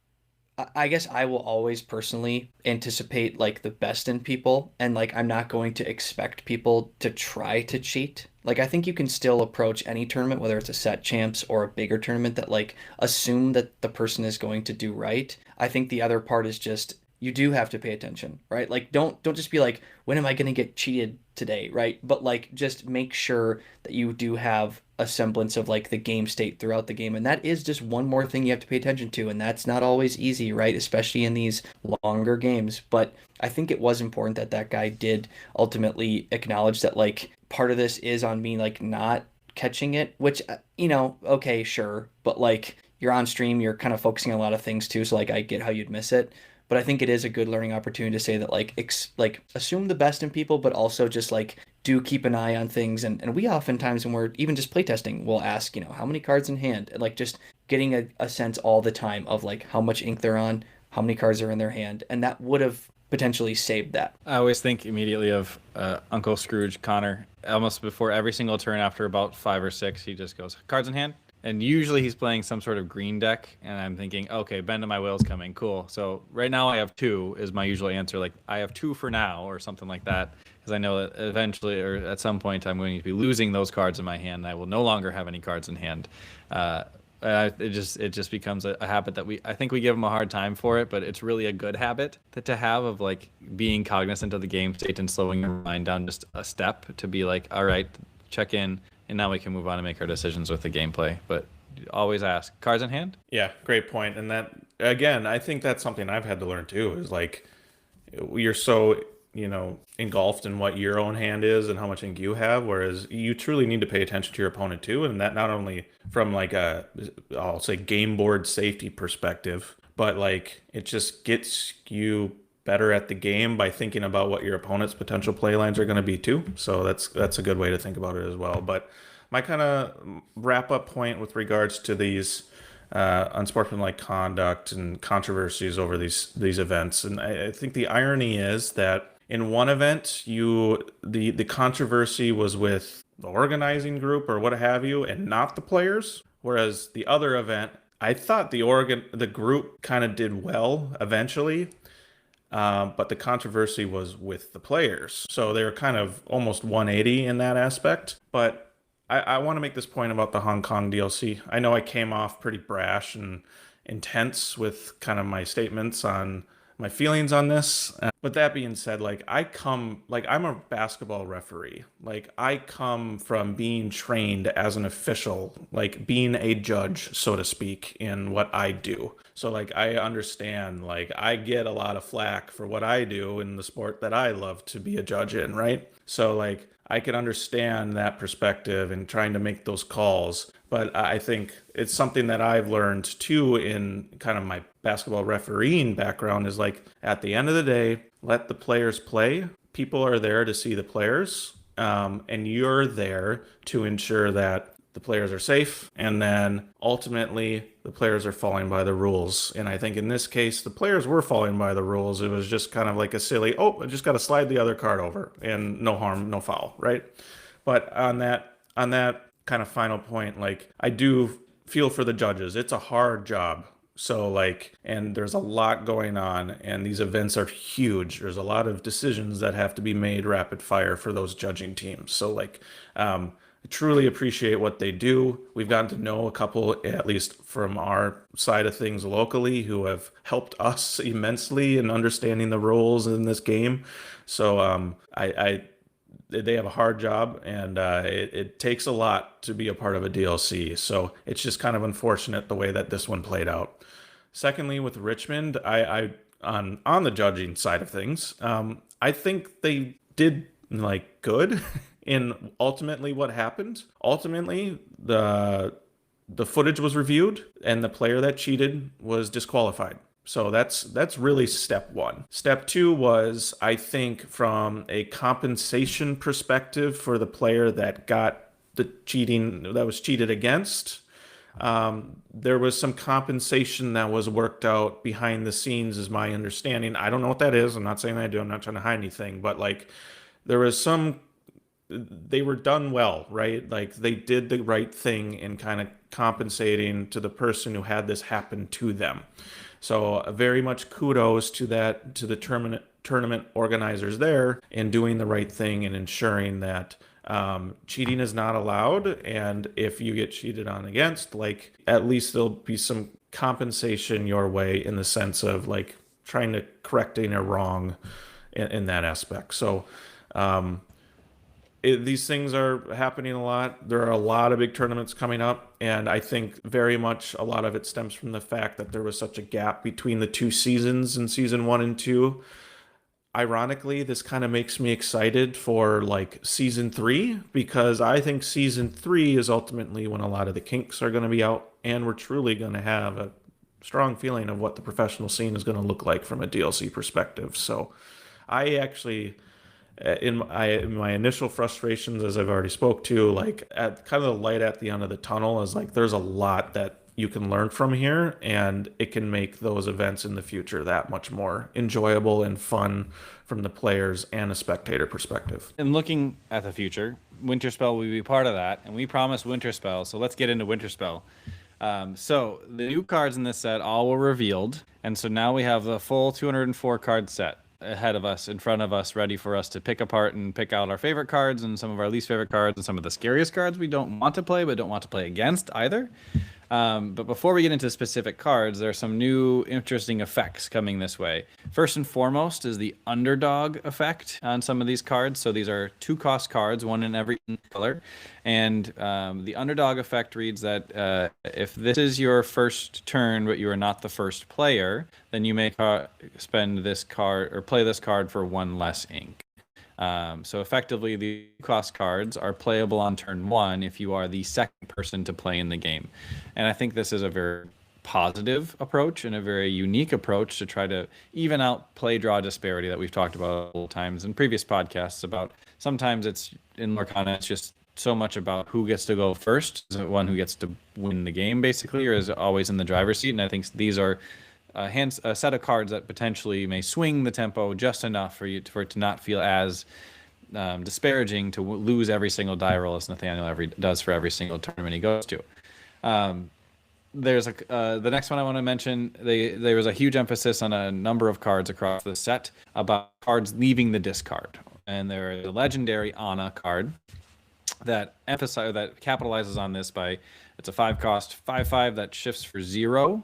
I guess I will always personally anticipate like the best in people, and like I'm not going to expect people to try to cheat. Like I think you can still approach any tournament, whether it's a set champs or a bigger tournament, that like assume that the person is going to do right. I think the other part is just you do have to pay attention, right? Like don't just be like, when am I going to get cheated today, right? But like just make sure that you do have a semblance of like the game state throughout the game, and that is just one more thing you have to pay attention to, and that's not always easy, right? Especially in these longer games. But I think it was important that that guy did ultimately acknowledge that like part of this is on me like not catching it, which okay, sure, but like you're on stream, you're kind of focusing on a lot of things too, so like I get how you'd miss it. But I think it is a good learning opportunity to say that like assume the best in people, but also just like do keep an eye on things. And we oftentimes, when we're even just playtesting, we'll ask, how many cards in hand, and like just getting a sense all the time of like how much ink they're on, how many cards are in their hand, and that would have potentially saved that. I always think immediately of Uncle Scrooge, Connor. Almost before every single turn, after about 5 or 6, he just goes, cards in hand. And usually he's playing some sort of green deck, and I'm thinking, okay, Bend of My Will's coming, cool. So right now I have 2 is my usual answer. Like I have 2 for now, or something like that, because I know that eventually, or at some point, I'm going to be losing those cards in my hand. And I will no longer have any cards in hand. It just becomes a habit that I think we give them a hard time for it, but it's really a good habit to have, of like being cognizant of the game state and slowing your mind down just a step to be like, all right, check in. And now we can move on and make our decisions with the gameplay. But always ask, cards in hand? Yeah, great point. And that, again, I think that's something I've had to learn too, is like you're so, engulfed in what your own hand is and how much ink you have, whereas you truly need to pay attention to your opponent too. And that not only from like I'll say game board safety perspective, but like it just gets you better at the game by thinking about what your opponent's potential play lines are going to be too. So that's a good way to think about it as well. But my kind of wrap up point with regards to these unsportsmanlike conduct and controversies over these events, and I think the irony is that in one event the controversy was with the organizing group or what have you, and not the players, whereas the other event, I thought the group kind of did well eventually. But the controversy was with the players. So they were kind of almost 180 in that aspect. But I want to make this point about the Hong Kong DLC. I know I came off pretty brash and intense with kind of my statements on my feelings on this. But that being said, I'm a basketball referee. Like I come from being trained as an official, like being a judge, so to speak, in what I do. So like I understand, like I get a lot of flack for what I do in the sport that I love to be a judge in, right? So like I can understand that perspective and trying to make those calls. But I think it's something that I've learned too in kind of my basketball refereeing background, is like at the end of the day, let the players play. People are there to see the players, and you're there to ensure that the players are safe, and then ultimately the players are following by the rules. And I think in this case, the players were following by the rules. It was just kind of like a silly, I just got to slide the other card over and no harm, no foul, right? But on that kind of final point, like I do feel for the judges. It's a hard job. So like, and there's a lot going on, and these events are huge. There's a lot of decisions that have to be made rapid fire for those judging teams. So like, I truly appreciate what they do. We've gotten to know a couple, at least from our side of things locally, who have helped us immensely in understanding the rules in this game. So they have a hard job, and it takes a lot to be a part of a DLC. So it's just kind of unfortunate the way that this one played out. Secondly, with Richmond, I on the judging side of things, I think they did like good in ultimately what happened. Ultimately, the footage was reviewed and the player that cheated was disqualified. So that's really step one. Step two was, I think, from a compensation perspective for the player that got the cheating, that was cheated against. There was some compensation that was worked out behind the scenes, is my understanding. I don't know what that is. I'm not saying I do. I'm not trying to hide anything, but like there was some, they were done well, right? Like they did the right thing in kind of compensating to the person who had this happen to them. So very much kudos to that, to the tournament organizers there in doing the right thing and ensuring that cheating is not allowed. And if you get cheated on against, like at least there'll be some compensation your way in the sense of like trying to correcting a wrong in that aspect. So these things are happening a lot. There are a lot of big tournaments coming up, and I think very much a lot of it stems from the fact that there was such a gap between the two seasons in season 1 and 2. Ironically, this kind of makes me excited for like season 3, because I think season 3 is ultimately when a lot of the kinks are going to be out, and we're truly going to have a strong feeling of what the professional scene is going to look like from a DLC perspective. So I actually, in my initial frustrations, as I've already spoke to, like at kind of the light at the end of the tunnel is like there's a lot that you can learn from here, and it can make those events in the future that much more enjoyable and fun from the players and a spectator perspective. And looking at the future, Winterspell will be part of that, and we promised Winterspell, so let's get into Winterspell. So the new cards in this set all were revealed, and so now we have the full 204 card set ahead of us, in front of us, ready for us to pick apart and pick out our favorite cards and some of our least favorite cards and some of the scariest cards we don't want to play but don't want to play against either. But before we get into specific cards, there are some new interesting effects coming this way. First and foremost is the underdog effect on some of these cards. So these are 2-cost cards, one in every color. And the underdog effect reads that if this is your first turn, but you are not the first player, then you may spend this card or play this card for 1 less ink. So effectively, the cost cards are playable on turn 1 if you are the second person to play in the game. And I think this is a very positive approach and a very unique approach to try to even out play-draw disparity that we've talked about a couple times in previous podcasts about sometimes it's in Lorcana, it's just so much about who gets to go first. Is it one who gets to win the game, basically, or is it always in the driver's seat? And I think these are a set of cards that potentially may swing the tempo just enough for it to not feel as disparaging to lose every single die roll as Nathaniel does for every single tournament he goes to. There's the next one I want to mention. There was a huge emphasis on a number of cards across the set about cards leaving the discard, and there's a legendary Ana card that capitalizes on this by, it's a 5-cost 5/5 that shifts for 0.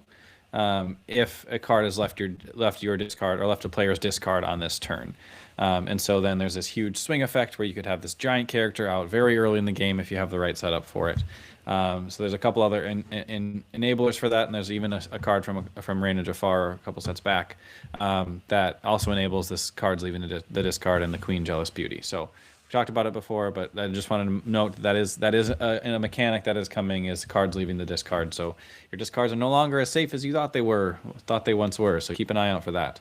If a card is left your discard or left a player's discard on this turn. And so then there's this huge swing effect where you could have this giant character out very early in the game if you have the right setup for it. So there's a couple other enablers for that, and there's even a card from Reign of Jafar a couple sets back that also enables this cards leaving the discard and the Queen Jealous Beauty. So we talked about it before, but I just wanted to note that is a mechanic that is coming, is cards leaving the discard. So your discards are no longer as safe as you thought they once were. So keep an eye out for that.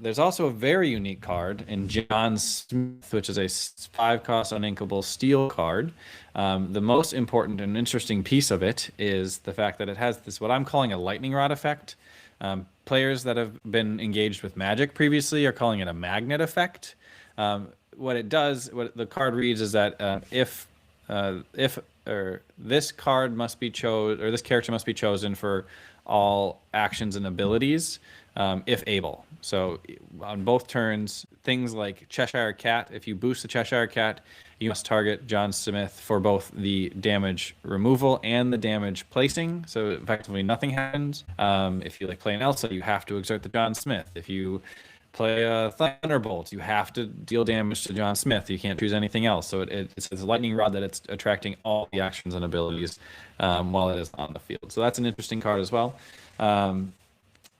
There's also a very unique card in John Smith, which is a 5-cost uninkable steel card. The most important and interesting piece of it is the fact that it has this, what I'm calling a lightning rod effect. Players that have been engaged with Magic previously are calling it a magnet effect. What it does, what the card reads, is that if this card must be chosen, or this character must be chosen for all actions and abilities, if able. So on both turns, things like Cheshire Cat, if you boost the Cheshire Cat, you must target John Smith for both the damage removal and the damage placing. So effectively nothing happens. If you play an Elsa, you have to exert the John Smith. If you play a Thunderbolt, you have to deal damage to John Smith. You can't choose anything else. So it's a lightning rod that it's attracting all the actions and abilities while it is on the field. So that's an interesting card as well.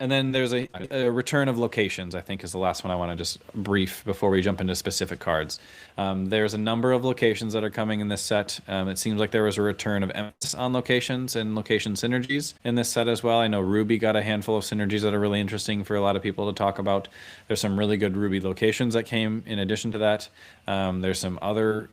And then there's a return of locations, I think is the last one I want to just brief before we jump into specific cards. There's a number of locations that are coming in this set. It seems like there was a return of emphasis on locations and location synergies in this set as well. I know Ruby got a handful of synergies that are really interesting for a lot of people to talk about. There's some really good Ruby locations that came in addition to that. There's some other,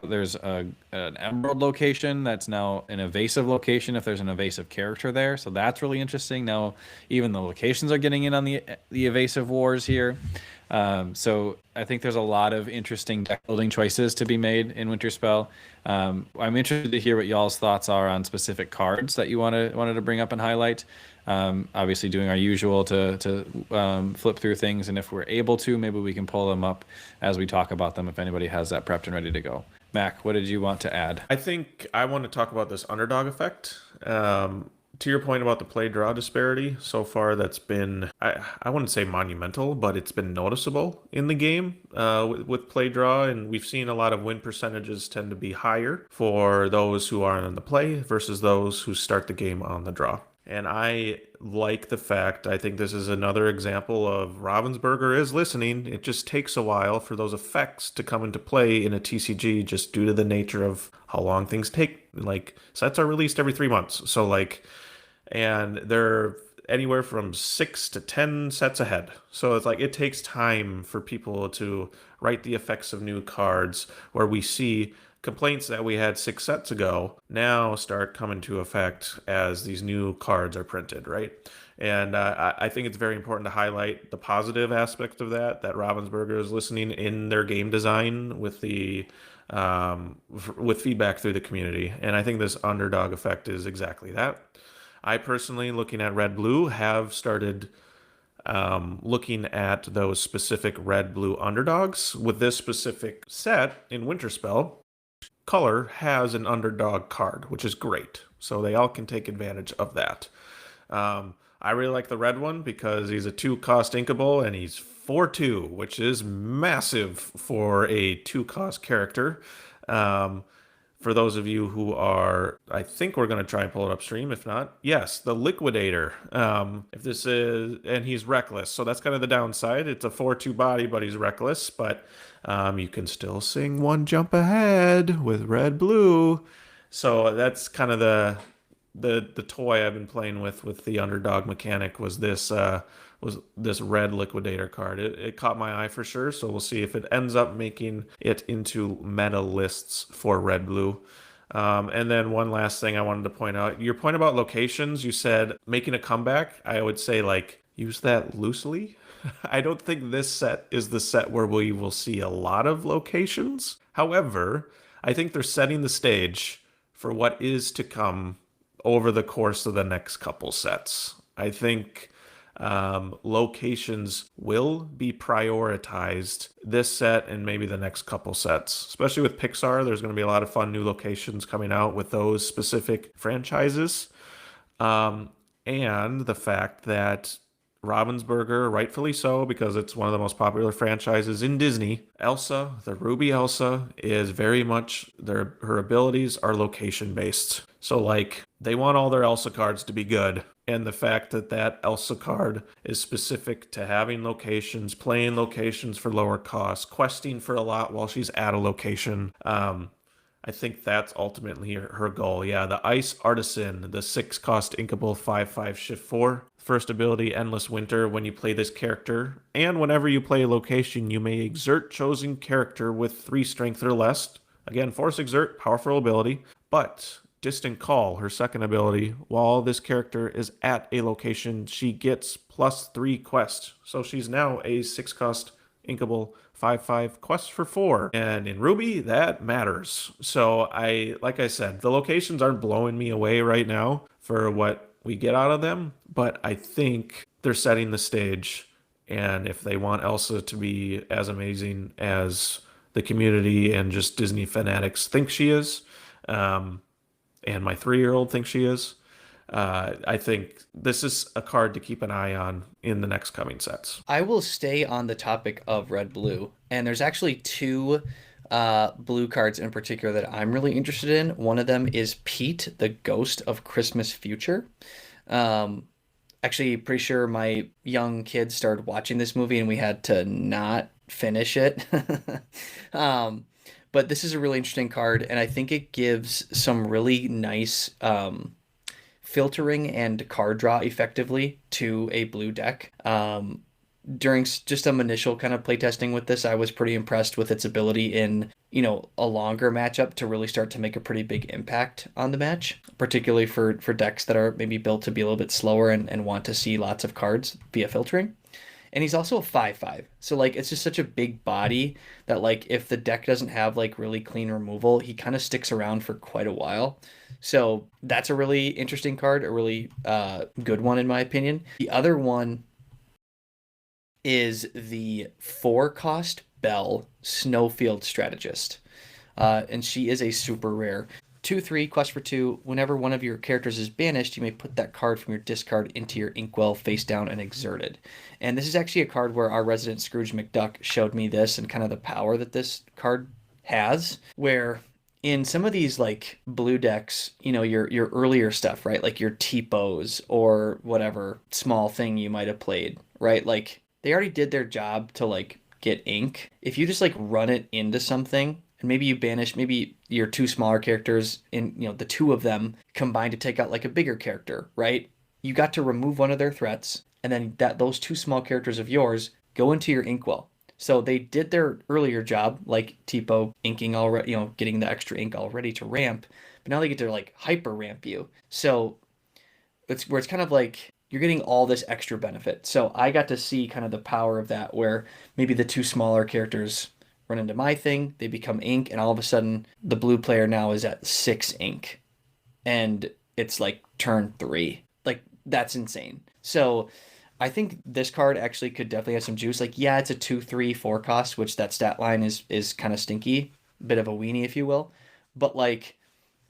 there's an Emerald location that's now an evasive location if there's an evasive character there. So that's really interesting. Now, even the locations are getting in on the evasive wars here. So I think there's a lot of interesting deck building choices to be made in Winterspell. I'm interested to hear what y'all's thoughts are on specific cards that you wanted to bring up and highlight. Obviously doing our usual to flip through things, and if we're able to, maybe we can pull them up as we talk about them if anybody has that prepped and ready to go. Mac, what did you want to add? I think I want to talk about this underdog effect. To your point about the play draw disparity, so far that's been, I wouldn't say monumental, but it's been noticeable in the game with play draw, and we've seen a lot of win percentages tend to be higher for those who are on the play versus those who start the game on the draw. And I like the fact, I think this is another example of Ravensburger is listening. It just takes a while for those effects to come into play in a TCG just due to the nature of how long things take. Like, sets are released every 3 months. So, like, and they're anywhere from 6 to 10 sets ahead. So it's like it takes time for people to write the effects of new cards, where we see complaints that we had 6 sets ago now start coming to effect as these new cards are printed, right? And I think it's very important to highlight the positive aspect of that Ravensburger is listening in their game design with the with feedback through the community. And I think this underdog effect is exactly that. I personally, looking at red blue, have started looking at those specific red blue underdogs. With this specific set in Winterspell, color has an underdog card, which is great. So they all can take advantage of that. I really like the red one because he's a 2-cost inkable and he's 4/2, which is massive for a 2-cost character. For those of you who are, I think we're going to try and pull it upstream. If not, yes, the Liquidator. If this is, and he's reckless. So that's kind of the downside. It's a 4/2 body, but he's reckless. But you can still sing One Jump Ahead with red blue. So that's kind of the toy I've been playing with the underdog mechanic was this red Liquidator card. It caught my eye for sure, so we'll see if it ends up making it into meta lists for red blue. And then one last thing I wanted to point out, your point about locations, you said making a comeback. I would say, like, use that loosely. I don't think this set is the set where we will see a lot of locations. However, I think they're setting the stage for what is to come over the course of the next couple sets. I think locations will be prioritized this set and maybe the next couple sets, especially with Pixar. There's going to be a lot of fun new locations coming out with those specific franchises. And the fact that Ravensburger, rightfully so, because it's one of the most popular franchises in Disney. Elsa, the Ruby Elsa, is very much, her abilities are location based. So, like, they want all their Elsa cards to be good. And the fact that Elsa card is specific to having locations, playing locations for lower costs, questing for a lot while she's at a location. I think that's ultimately her goal. Yeah, the Ice Artisan, the 6-cost inkable 5/5 shift 4. First ability, Endless Winter. When you play this character, and whenever you play a location, you may exert chosen character with 3 strength or less. Again, Force Exert, powerful ability. But Distant Call, her second ability, while this character is at a location, she gets +3 quest. So she's now a 6-cost inkable 5/5 quest for 4. And in Ruby, that matters. So like I said, the locations aren't blowing me away right now for what we get out of them, but I think they're setting the stage. And if they want Elsa to be as amazing as the community and just Disney fanatics think she is, and my 3-year-old thinks she is, I think this is a card to keep an eye on in the next coming sets. I will stay on the topic of red-blue, and there's actually 2 blue cards in particular that I'm really interested in. One of them is Pete, the Ghost of Christmas Future. Actually, pretty sure my young kids started watching this movie and we had to not finish it. um, but this is a really interesting card, and I think it gives some really nice filtering and card draw effectively to a blue deck. During just some initial kind of playtesting with this, I was pretty impressed with its ability in, a longer matchup to really start to make a pretty big impact on the match, particularly for decks that are maybe built to be a little bit slower and want to see lots of cards via filtering. And he's also a 5/5. So like it's just such a big body that like if the deck doesn't have like really clean removal, he kind of sticks around for quite a while. So that's a really interesting card, a really good one in my opinion. The other one is the 4-cost Bell Snowfield Strategist. And she is a super rare. 2/3, quest for 2. Whenever one of your characters is banished, you may put that card from your discard into your inkwell face down and exerted. And this is actually a card where our resident Scrooge McDuck showed me this and kind of the power that this card has, where in some of these like blue decks, your earlier stuff, right? Like your T-Pos or whatever small thing you might have played, right? Like they already did their job to like get ink. If you just like run it into something and maybe you banish maybe your two smaller characters in, the two of them combined to take out like a bigger character, right? You got to remove one of their threats, and then those two small characters of yours go into your inkwell. So they did their earlier job, like Tipo inking already, getting the extra ink all ready to ramp, but now they get to like hyper ramp you. So it's where it's kind of like you're getting all this extra benefit. So I got to see kind of the power of that, where maybe the two smaller characters run into my thing, they become ink, and all of a sudden the blue player now is at 6 ink, and it's like turn 3. Like that's insane. So I think this card actually could definitely have some juice. Like, yeah, it's a 2/3/4 cost, which that stat line is kind of stinky, bit of a weenie, if you will. But like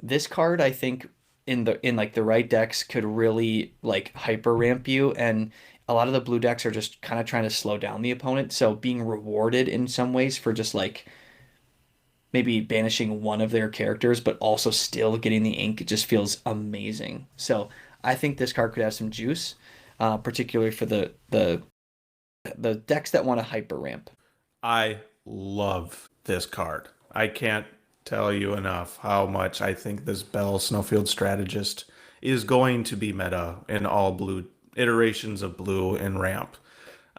this card, I think in like the right decks could really like hyper ramp you, and a lot of the blue decks are just kind of trying to slow down the opponent. So being rewarded in some ways for just like maybe banishing one of their characters, but also still getting the ink, it just feels amazing. So I think this card could have some juice, particularly for the decks that want to hyper ramp. I love this card. I can't tell you enough how much I think this Bell Snowfield Strategist is going to be meta in all blue iterations of blue and ramp.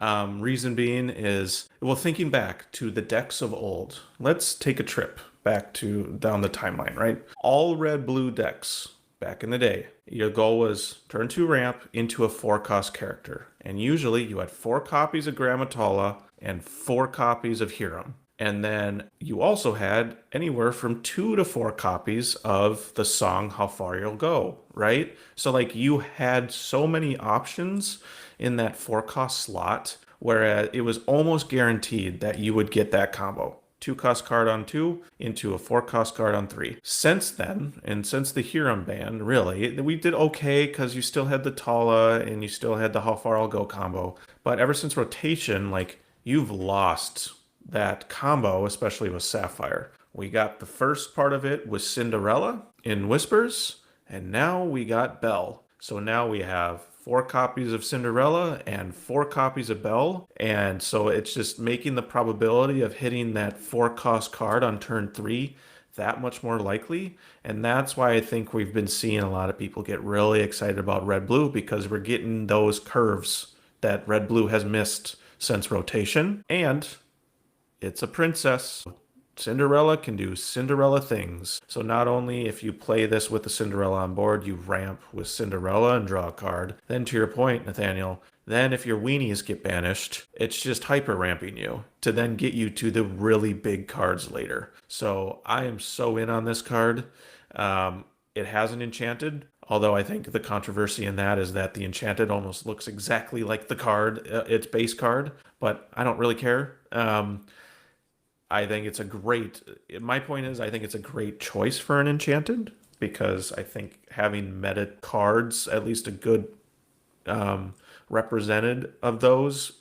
Reason being is, well, thinking back to the decks of old, let's take a trip back to down the timeline, right? All red blue decks back in the day, your goal was turn 2 ramp into a 4-cost character. And usually you had 4 copies of Grammatala and 4 copies of Hiram. And then you also had anywhere from 2 to 4 copies of the song How Far You'll Go, right? So like you had so many options in that 4-cost slot, where it was almost guaranteed that you would get that combo. 2-cost card on 2 into a 4-cost card on 3. Since then, and since the Hiram ban, really, we did okay because you still had the Tala and you still had the How Far I'll Go combo. But ever since rotation, like you've lost that combo, especially with Sapphire. We got the first part of it with Cinderella in Whispers, and now we got Belle. So now we have 4 copies of Cinderella and 4 copies of Belle, and so it's just making the probability of hitting that 4-cost card on turn 3 that much more likely. And that's why I think we've been seeing a lot of people get really excited about red-blue, because we're getting those curves that red-blue has missed since rotation. And it's a princess. Cinderella can do Cinderella things. So not only if you play this with the Cinderella on board, you ramp with Cinderella and draw a card. Then to your point, Nathaniel, then if your weenies get banished, it's just hyper ramping you to then get you to the really big cards later. So I am so in on this card. It hasn't enchanted, although I think the controversy in that is that the enchanted almost looks exactly like the card, its base card, but I don't really care. I think it's a great, my point is, I think it's a great choice for an enchanted, because I think having meta cards, at least a good represented of those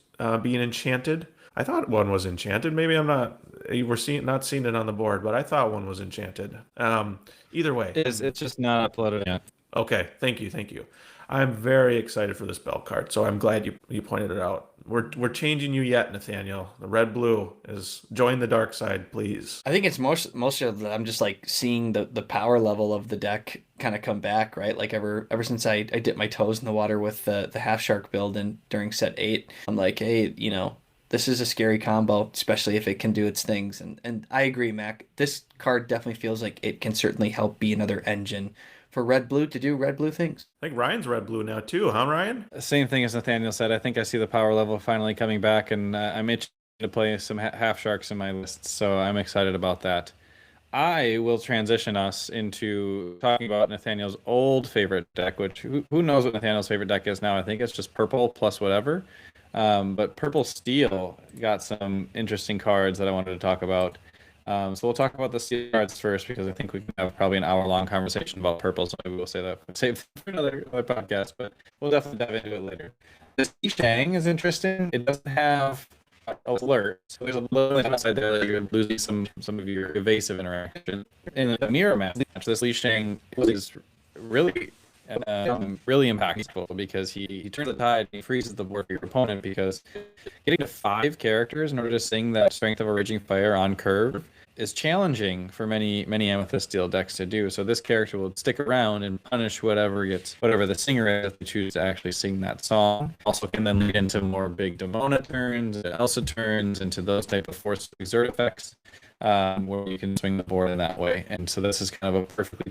being enchanted. I thought one was enchanted. Maybe I'm not, you were not seeing it on the board, but I thought one was enchanted. Either way. It's just not uploaded yet. Okay, thank you. I'm very excited for this bell card, so I'm glad you pointed it out. We're changing you yet, Nathaniel. The red blue is join the dark side, please. I think it's most of I'm just like seeing the power level of the deck kind of come back, right? Like ever since I dipped my toes in the water with the half shark build and during set 8, I'm like, hey, this is a scary combo, especially if it can do its things. And I agree, Mac. This card definitely feels like it can certainly help be another engine for red blue to do red blue things. I think Ryan's red blue now too, huh, Ryan? Same thing as Nathaniel said. I think I see the power level finally coming back, and I'm itching to play some half sharks in my list, so I'm excited about that. I will transition us into talking about Nathaniel's old favorite deck, which who knows what Nathaniel's favorite deck is now? I think it's just purple plus whatever. But purple steel got some interesting cards that I wanted to talk about. So we'll talk about the steel cards first because I think we can have probably an hour-long conversation about purple. So maybe we'll save that for another podcast, but we'll definitely dive into it later. This Shang is interesting. It doesn't have alert, so there's a little outside there that you're losing some of your evasive interaction. In the mirror match, this Li Shang is really really impactful because he turns the tide and he freezes the board for your opponent, because getting to 5 characters in order to sing that Strength of a Raging Fire on curve is challenging for many Amethyst Steel decks to do. So this character will stick around and punish whatever the singer is if they choose to actually sing that song. Also can then lead into more big Demona turns, Elsa turns, into those type of force exert effects, where you can swing the board in that way. And so this is kind of a perfectly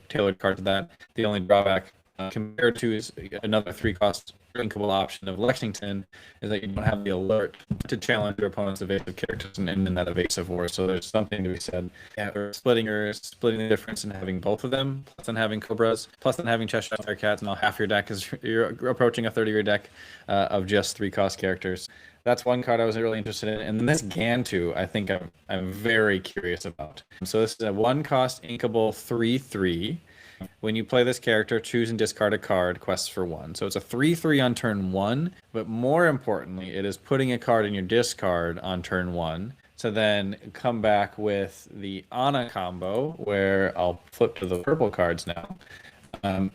tailored card to that. The only drawback compared to is another 3-cost drinkable option of Lexington is that you don't have the alert to challenge your opponent's evasive characters and end in that evasive war. So there's something to be said for splitting the difference and having both of them, plus then having Cobras, plus then having Cheshire Cats. Now half your deck is you're approaching a 30-year deck of just 3-cost characters. That's one card I was really interested in. And then this Gantu, I think I'm very curious about. So this is a 1-cost inkable 3/3. When you play this character, choose and discard a card, quests for 1. So it's a 3/3 on turn 1, but more importantly, it is putting a card in your discard on turn 1. So then come back with the Ana combo, where I'll flip to the purple cards now.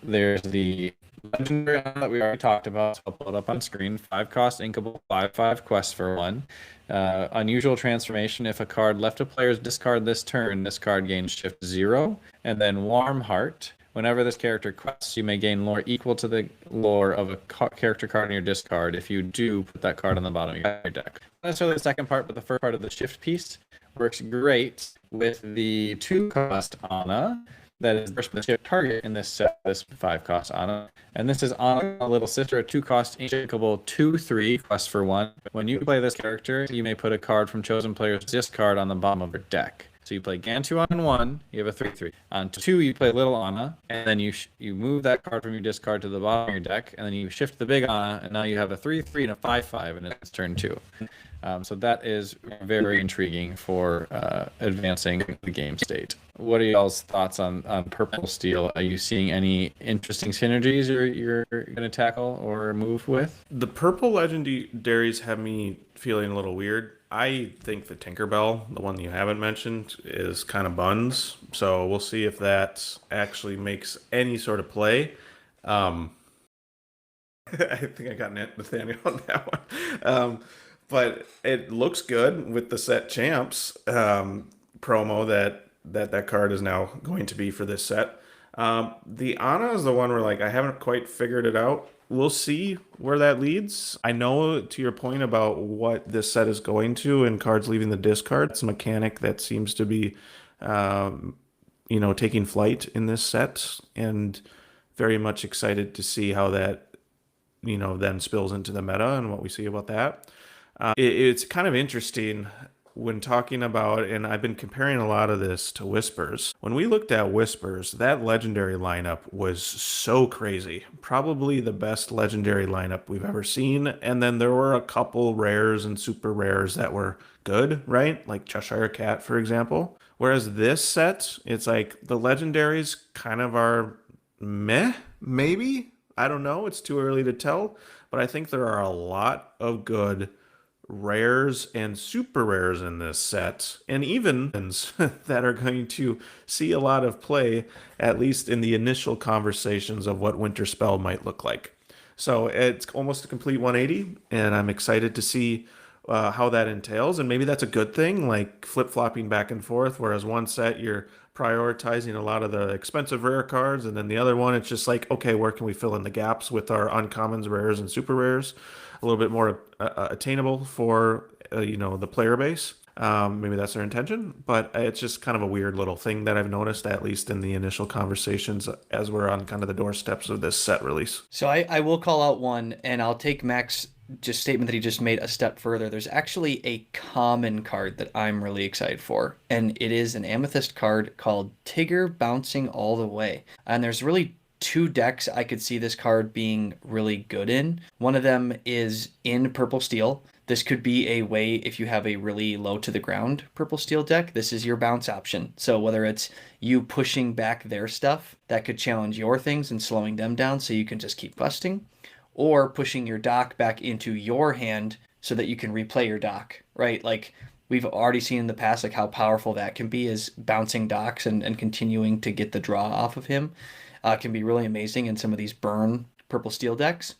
There's the legendary Ana that we already talked about, so I'll pull it up on screen. 5-cost inkable, 5/5 quest for 1. Unusual transformation. If a card left a player's discard this turn, this card gains shift 0. And then Warm Heart. Whenever this character quests, you may gain lore equal to the lore of a character card in your discard. If you do, put that card on the bottom of your deck. Not necessarily the second part, but the first part of the shift piece works great with the 2-cost Ana. That is the shift target in this set, this 5-cost Ana. And this is Ana, Little Sister, a 2-cost inkable 2/3 quest for 1. When you play this character, you may put a card from chosen player's discard on the bottom of your deck. So you play Gantu on 1, you have a 3/3. On 2, you play Little Ana, and then you move that card from your discard to the bottom of your deck, and then you shift the big Ana, and now you have a 3/3 and a 5/5, and it's turn 2. So that is very intriguing for advancing the game state. What are y'all's thoughts on Purple Steel? Are you seeing any interesting synergies you're going to tackle or move with? The purple legendaries have me feeling a little weird. I think the Tinkerbell, the one you haven't mentioned, is kind of buns. So we'll see if that actually makes any sort of play. I think I got Nathaniel on that one. But it looks good with the set champs promo that card is now going to be for this set. The Ana is the one where I haven't quite figured it out. We'll see where that leads. I know, to your point about what this set is going to and cards leaving the discard, it's a mechanic that seems to be taking flight in this set, and very much excited to see how that then spills into the meta and what we see about that. It's kind of interesting when talking about, and I've been comparing a lot of this to Whispers. When we looked at Whispers, that legendary lineup was so crazy. Probably the best legendary lineup we've ever seen. And then there were a couple rares and super rares that were good, right? Like Cheshire Cat, for example. Whereas this set, it's like the legendaries kind of are meh, maybe? I don't know. It's too early to tell. But I think there are a lot of good rares and super rares in this set, and even that are going to see a lot of play, at least in the initial conversations of what Winterspell might look like. So it's almost a complete 180, and I'm excited to see how that entails. And maybe that's a good thing, like flip-flopping back and forth, whereas one set you're prioritizing a lot of the expensive rare cards, and then the other one it's just like, okay, where can we fill in the gaps with our uncommons, rares, and super rares, a little bit more attainable for the player base. Maybe that's their intention, but it's just kind of a weird little thing that I've noticed, at least in the initial conversations as we're on kind of the doorsteps of this set release. So I will call out one, and I'll take Mack's just statement that he just made a step further. There's actually a common card that I'm really excited for, and it is an amethyst card called Tigger Bouncing All the Way. And there's really two decks I could see this card being really good in. One of them is in purple steel. This could be a way, if you have a really low to the ground purple steel deck, this is your bounce option. So whether it's you pushing back their stuff, that could challenge your things and slowing them down so you can just keep busting, or pushing your dock back into your hand so that you can replay your dock, right? Like we've already seen in the past, like how powerful that can be, is bouncing docks and continuing to get the draw off of him. Can be really amazing in some of these burn purple steel decks.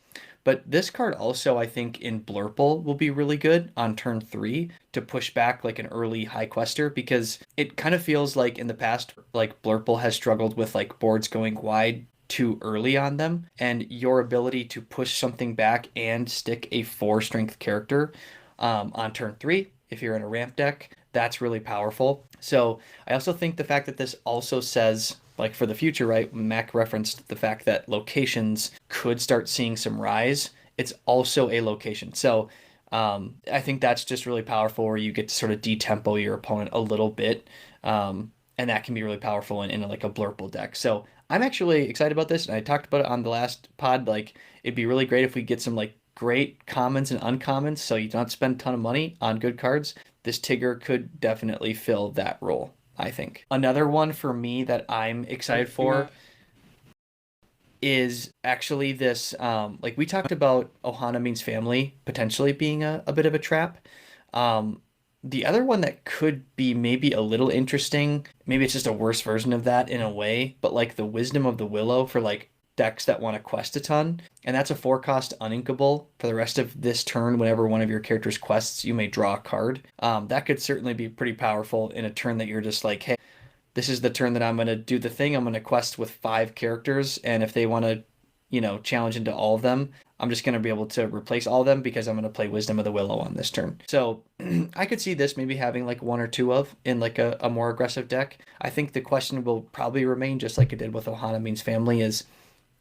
But this card also, I think, in Blurple will be really good on turn 3 to push back like an early high quester, because it kind of feels like in the past, like Blurple has struggled with like boards going wide too early on them, and your ability to push something back and stick a 4 strength character on turn 3, if you're in a ramp deck, that's really powerful. So I also think the fact that this also says, like for the future, right? Mack referenced the fact that locations could start seeing some rise. It's also a location. So I think that's just really powerful, where you get to sort of detempo your opponent a little bit. And that can be really powerful in like a Blurple deck. So I'm actually excited about this. And I talked about it on the last pod. Like it'd be really great if we get some like great commons and uncommons, so you don't spend a ton of money on good cards. This Tigger could definitely fill that role, I think. Another one for me that I'm excited for is actually this, like we talked about Ohana Means Family potentially being a bit of a trap. The other one that could be maybe a little interesting, maybe it's just a worse version of that in a way, but like the Wisdom of the Willow for like decks that want to quest a ton, and that's a 4-cost uninkable for the rest of this turn. Whenever one of your characters quests, you may draw a card. That could certainly be pretty powerful in a turn that you're just like, hey, this is the turn that I'm going to do the thing. I'm going to quest with 5 characters, and if they want to, challenge into all of them, I'm just going to be able to replace all of them because I'm going to play Wisdom of the Willow on this turn. So I could see this maybe having like 1 or 2 of in like a more aggressive deck. I think the question will probably remain, just like it did with Ohana Means Family, is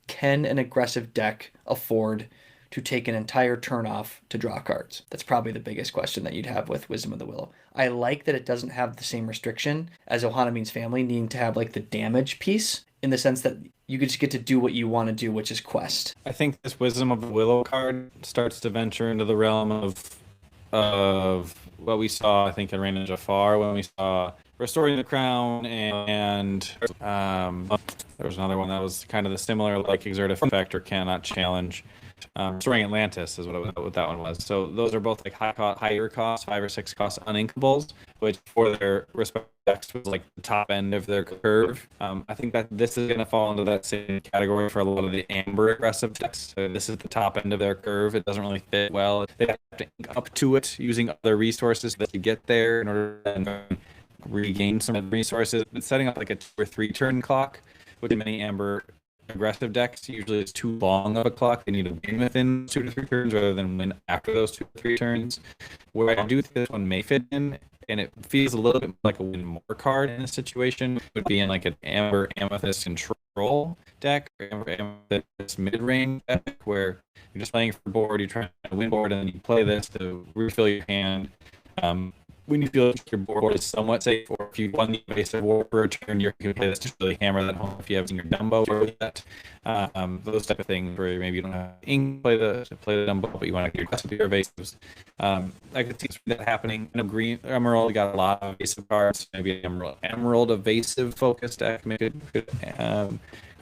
can an aggressive deck afford to take an entire turn off to draw cards? That's probably the biggest question that you'd have with Wisdom of the Willow. I like that it doesn't have the same restriction as Ohana Means Family, needing to have like the damage piece, in the sense that you just get to do what you want to do, which is quest. I think this Wisdom of the Willow card starts to venture into the realm of what we saw, I think, in Reign of Jafar, when we saw Restoring the Crown, and there was another one that was kind of the similar, like exert effect or cannot challenge. Restoring Atlantis is what that one was. So those are both like higher cost, 5 or 6 cost uninkables, which for their respective decks was like the top end of their curve. I think that this is going to fall into that same category for a lot of the amber aggressive decks. So this is the top end of their curve. It doesn't really fit well. They have to ink up to it using other resources that you get there in order to regain some resources. But setting up like a 2 or 3 turn clock, which many amber aggressive decks usually is too long of a clock. They need to win within 2 to 3 turns rather than win after those 2 to 3 turns. Where I do think this one may fit in, and it feels a little bit like a win more card in this situation, would be in like an amber amethyst control deck, or amber amethyst mid-range deck, where you're just playing for board, you're trying to win board, and then you play this to refill your hand. When you feel like your board is somewhat safe, or if you won the evasive war for a turn, you can play this to really hammer that home if you have your Dumbo or that. Those type of things where maybe you don't have ink play the Dumbo, but you want to get aggressive with your evasives. I could see that happening. Green Emerald got a lot of evasive cards. Maybe an Emerald evasive focused deck maybe could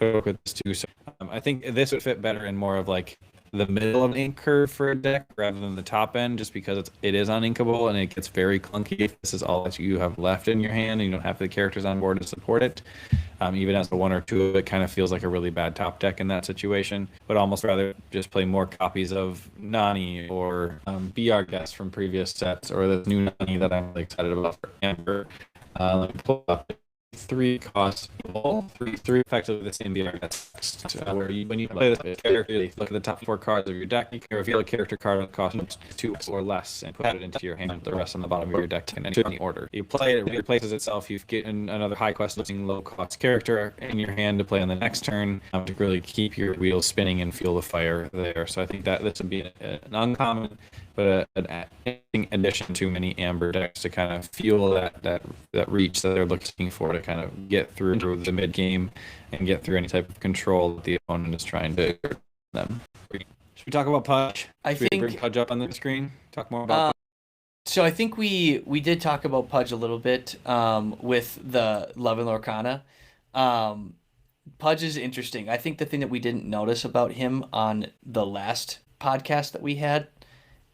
work with this too. So I think this would fit better in more of like the middle of an ink curve for a deck rather than the top end, just because it is uninkable and it gets very clunky if this is all that you have left in your hand and you don't have the characters on board to support it. Even as a 1 or 2 of it kind of feels like a really bad top deck in that situation. Would almost rather just play more copies of Nani or BR Guest from previous sets, or the new Nani that I'm really excited about for Amber. Let me pull up 3 costs, 3 effectively the same BR Guest. Where when you play this character, you look at the top 4 cards of your deck, you can reveal a character card with cost 2 or less and put it into your hand, the rest on the bottom of your deck in any order. You play it, it replaces itself, you get another high quest looking low cost character in your hand to play on the next turn to really keep your wheels spinning and fuel the fire there. So I think that this would be an uncommon but an addition to many Amber decks to kind of fuel that reach that they're looking for to kind of get through the mid game and get through any type of control that the opponent is trying to exert them. Should we talk about Pudge? Should we bring Pudge up on the screen? Talk more about Pudge? So I think we did talk about Pudge a little bit with the Love and Lorcana. Pudge is interesting. I think the thing that we didn't notice about him on the last podcast that we had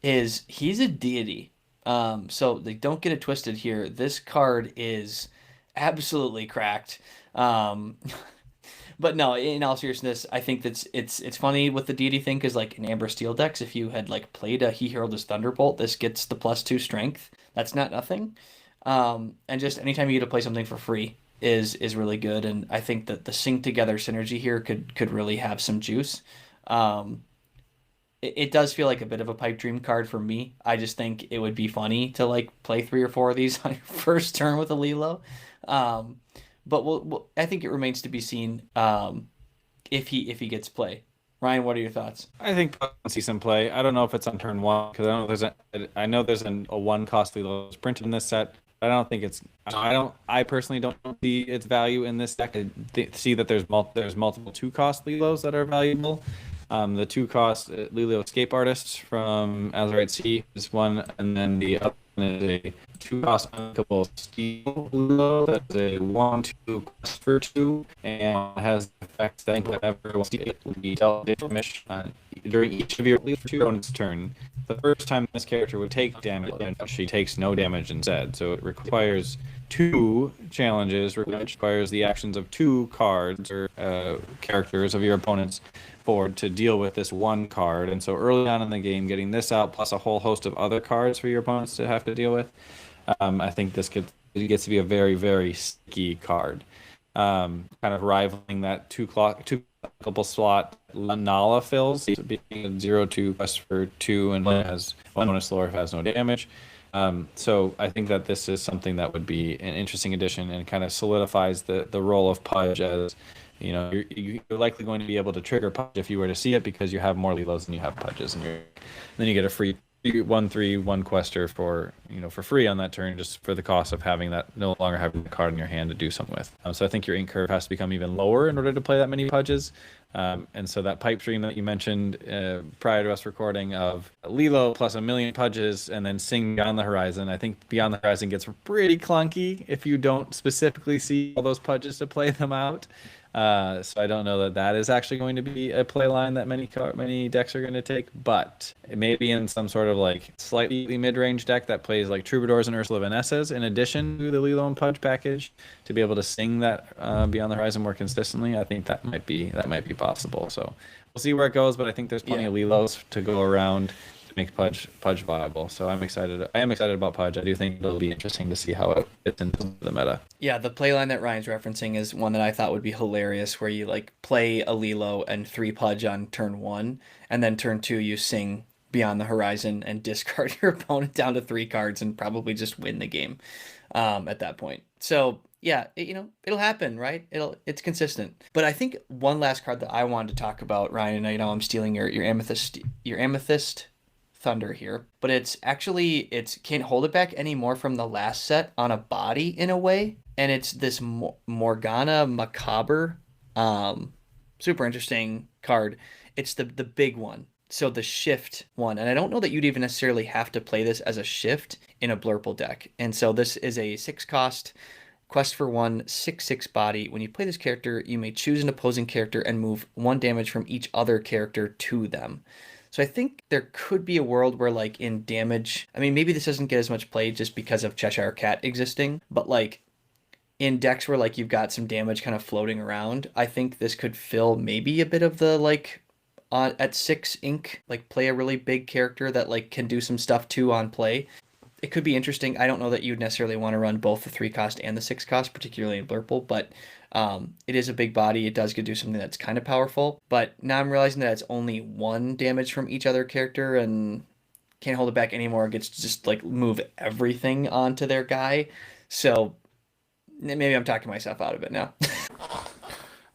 is he's a deity. So they don't get it twisted here. This card is absolutely cracked. But no, in all seriousness, I think that's it's funny with the deity thing, because like in Amber Steel decks, if you had like played a He Heralded Thunderbolt, this gets the +2 strength. That's not nothing. And just anytime you get to play something for free is really good. And I think that the sync together synergy here could really have some juice. It does feel like a bit of a pipe dream card for me. I just think it would be funny to like play 3 or 4 of these on your first turn with a Lilo. But I think it remains to be seen if he gets play. Ryan, what are your thoughts? I think we'll see some play. I don't know if it's on turn 1, because I know there's a 1 cost Lilo printed in this set. But I don't think it's. I personally don't see its value in this deck. I see that there's multiple 2 cost Lilos that are valuable. The 2 cost Lilo Escape Artist from Azurite Sea is one, and then the other one is a 2 cost Uncable Steel Lilo. That's a 1/2 quest for 2, and has the effect that whatever will be dealt damage during each of your opponent's turn. The first time this character would take damage, she takes no damage instead. So it requires 2 challenges, which requires the actions of 2 cards or characters of your opponent's board to deal with this 1 card. And so early on in the game, getting this out plus a whole host of other cards for your opponents to have to deal with, I think this gets to be a very, very sticky card. Kind of rivaling that 2 couple slot Nala fills, being a 0/2 quest for 2 and has 1 bonus lore if it has no damage. So I think that this is something that would be an interesting addition and kind of solidifies the role of Pudge as, you're likely going to be able to trigger Pudge if you were to see it, because you have more Lilos than you have Pudges, and then you get a free 1/3 quester for free on that turn, just for the cost of having that, no longer having the card in your hand to do something with. So I think your ink curve has to become even lower in order to play that many Pudges. And so that pipe dream that you mentioned prior to us recording of Lilo plus a million Pudges and then Sing Beyond the Horizon, I think Beyond the Horizon gets pretty clunky if you don't specifically see all those Pudges to play them out. So I don't know that is actually going to be a play line that many decks are going to take, but it may be in some sort of like slightly mid-range deck that plays like Troubadours and Ursula Vanessas in addition to the Lilo and Pudge package to be able to sing that Beyond the Horizon more consistently. I think that might be possible. So we'll see where it goes, but I think there's plenty of Lilos to go around to make Pudge viable. So I am excited about Pudge. I do think it'll be interesting to see how it fits into the meta. Yeah, the playline that Ryan's referencing is one that I thought would be hilarious, where you like play a Lilo and 3 Pudge on turn 1, and then turn 2 you sing Beyond the Horizon and discard your opponent down to 3 cards and probably just win the game at that point. So yeah, it'll happen, right? It's consistent. But I think one last card that I wanted to talk about, Ryan, and I'm stealing your Amethyst Thunder here, but it's can't hold it back anymore from the last set on a body in a way, and it's this Morgana Macabre, super interesting card. It's the big one, so the shift one, and I don't know that you'd even necessarily have to play this as a shift in a Blurple deck. And so this is a 6 cost quest for 1 6/6 body. When you play this character, you may choose an opposing character and move 1 damage from each other character to them. So I think there could be a world where like in damage, I mean maybe this doesn't get as much play just because of Cheshire Cat existing, but like in decks where like you've got some damage kind of floating around, I think this could fill maybe a bit of the like at 6 ink, like play a really big character that like can do some stuff too on play. It could be interesting. I don't know that you'd necessarily want to run both the 3 cost and the 6 cost, particularly in Blurple, but it is a big body. It does get do something that's kind of powerful. But now I'm realizing that it's only 1 damage from each other character and can't hold it back anymore. It gets to just like move everything onto their guy. So maybe I'm talking myself out of it now.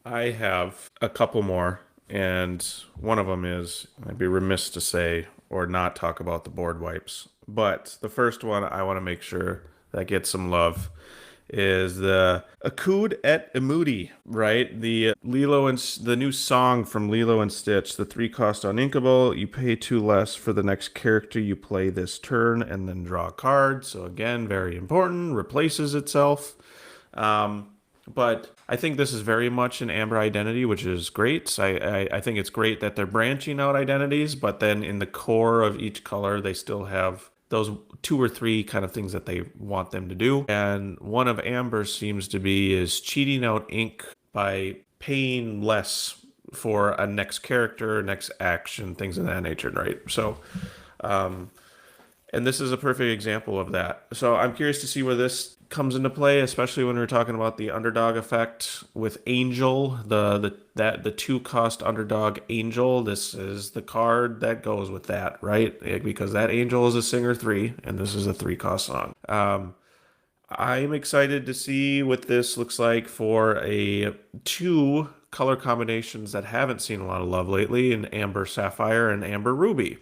I have a couple more, and one of them is, I'd be remiss to say or not talk about the board wipes. But the first one I want to make sure that gets some love is the Akud et Imudi, right? The Lilo and the new song from Lilo and Stitch, the 3-cost uninkable. You pay 2 less for the next character you play this turn, and then draw a card. So again, very important. Replaces itself. But I think this is very much an Amber identity, which is great. I think it's great that they're branching out identities, but then in the core of each color, they still have those 2 or 3 kind of things that they want them to do. And one of Amber's seems to be is cheating out ink by paying less for a next character, next action, things of that nature, right? So, and this is a perfect example of that. So I'm curious to see where this comes into play, especially when we're talking about the underdog effect with Angel, the 2-cost underdog Angel. This is the card that goes with that, right? Because that Angel is a singer 3, and this is a 3-cost song. I'm excited to see what this looks like for 2 color combinations that haven't seen a lot of love lately in Amber Sapphire and Amber Ruby.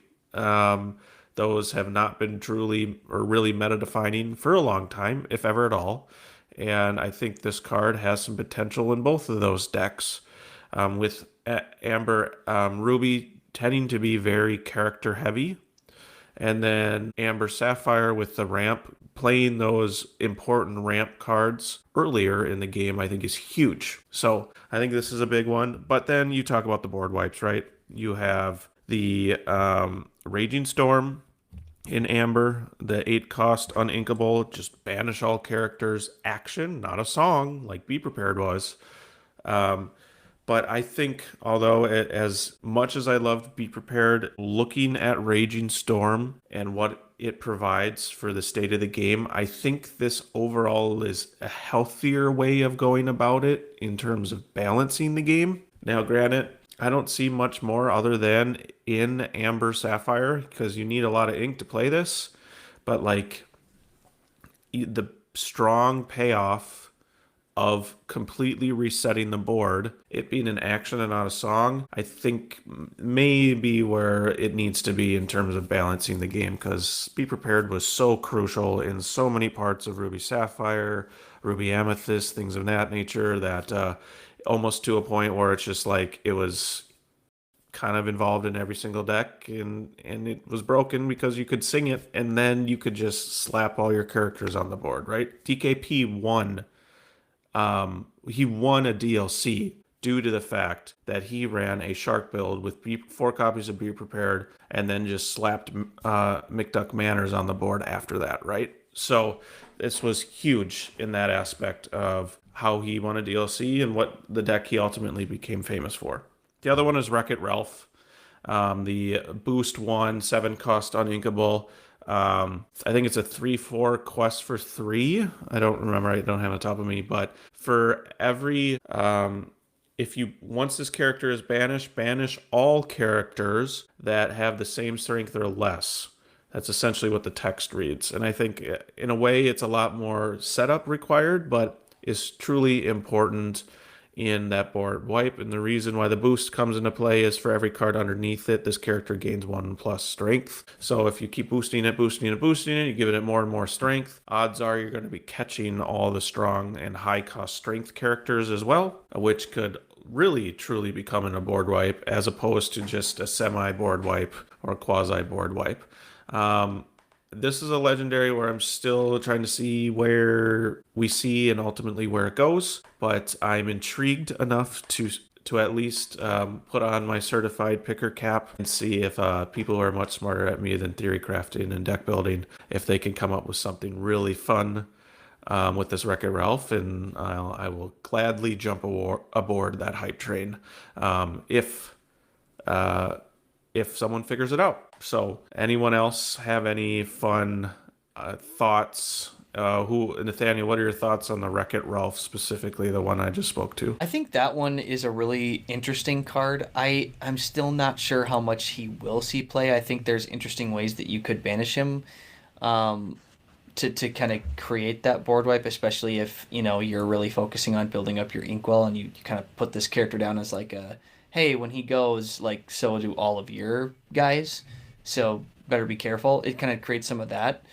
Those have not been truly or really meta-defining for a long time, if ever at all. And I think this card has some potential in both of those decks, with Amber Ruby tending to be very character-heavy, and then Amber Sapphire with the ramp, playing those important ramp cards earlier in the game, I think is huge. So I think this is a big one. But then you talk about the board wipes, right? You have the Raging Storm in Amber, the 8-cost uninkable, just banish all characters, action, not a song like Be Prepared was. But I think, although as much as I loved Be Prepared, looking at Raging Storm and what it provides for the state of the game, I think this overall is a healthier way of going about it in terms of balancing the game. Now, granted, I don't see much more other than in Amber Sapphire, because you need a lot of ink to play this. But like the strong payoff of completely resetting the board, it being an action and not a song, I think may be where it needs to be in terms of balancing the game, because Be Prepared was so crucial in so many parts of Ruby Sapphire, Ruby Amethyst, things of that nature, that almost to a point where it's just like it was kind of involved in every single deck, and it was broken because you could sing it and then you could just slap all your characters on the board, right? TKP won. He won a DLC due to the fact that he ran a shark build with 4 copies of Be Prepared and then just slapped McDuck Manners on the board after that, right? So this was huge in that aspect of how he won a DLC and what the deck he ultimately became famous for. The other one is Wreck-It Ralph, the boost 1, 7-cost uninkable. I think it's a 3/4 quest for 3. I don't remember. I don't have it on top of me. But for every, if you, once this character is banished, banish all characters that have the same strength or less. That's essentially what the text reads. And I think in a way it's a lot more setup required, but is truly important in that board wipe. And the reason why the boost comes into play is for every card underneath it, this character gains 1+ strength. So if you keep boosting it, you give it more and more strength, odds are you're going to be catching all the strong and high cost strength characters as well, which could really truly become a board wipe as opposed to just a semi board wipe or quasi board wipe. This is a legendary where I'm still trying to see where we see and ultimately where it goes, but I'm intrigued enough to at least put on my certified picker cap and see if people who are much smarter at me than theory crafting and deck building, if they can come up with something really fun with this Wreck-It Ralph, and I will gladly jump aboard that hype train if someone figures it out. So anyone else have any fun thoughts? Nathaniel, what are your thoughts on the Wreck-It Ralph, specifically the one I just spoke to? I think that one is a really interesting card. I'm still not sure how much he will see play. I think there's interesting ways that you could banish him to kind of create that board wipe, especially if, you're really focusing on building up your inkwell and you kind of put this character down as like a, hey, when he goes, like, so do all of your guys. So better be careful. It kind of creates some of that.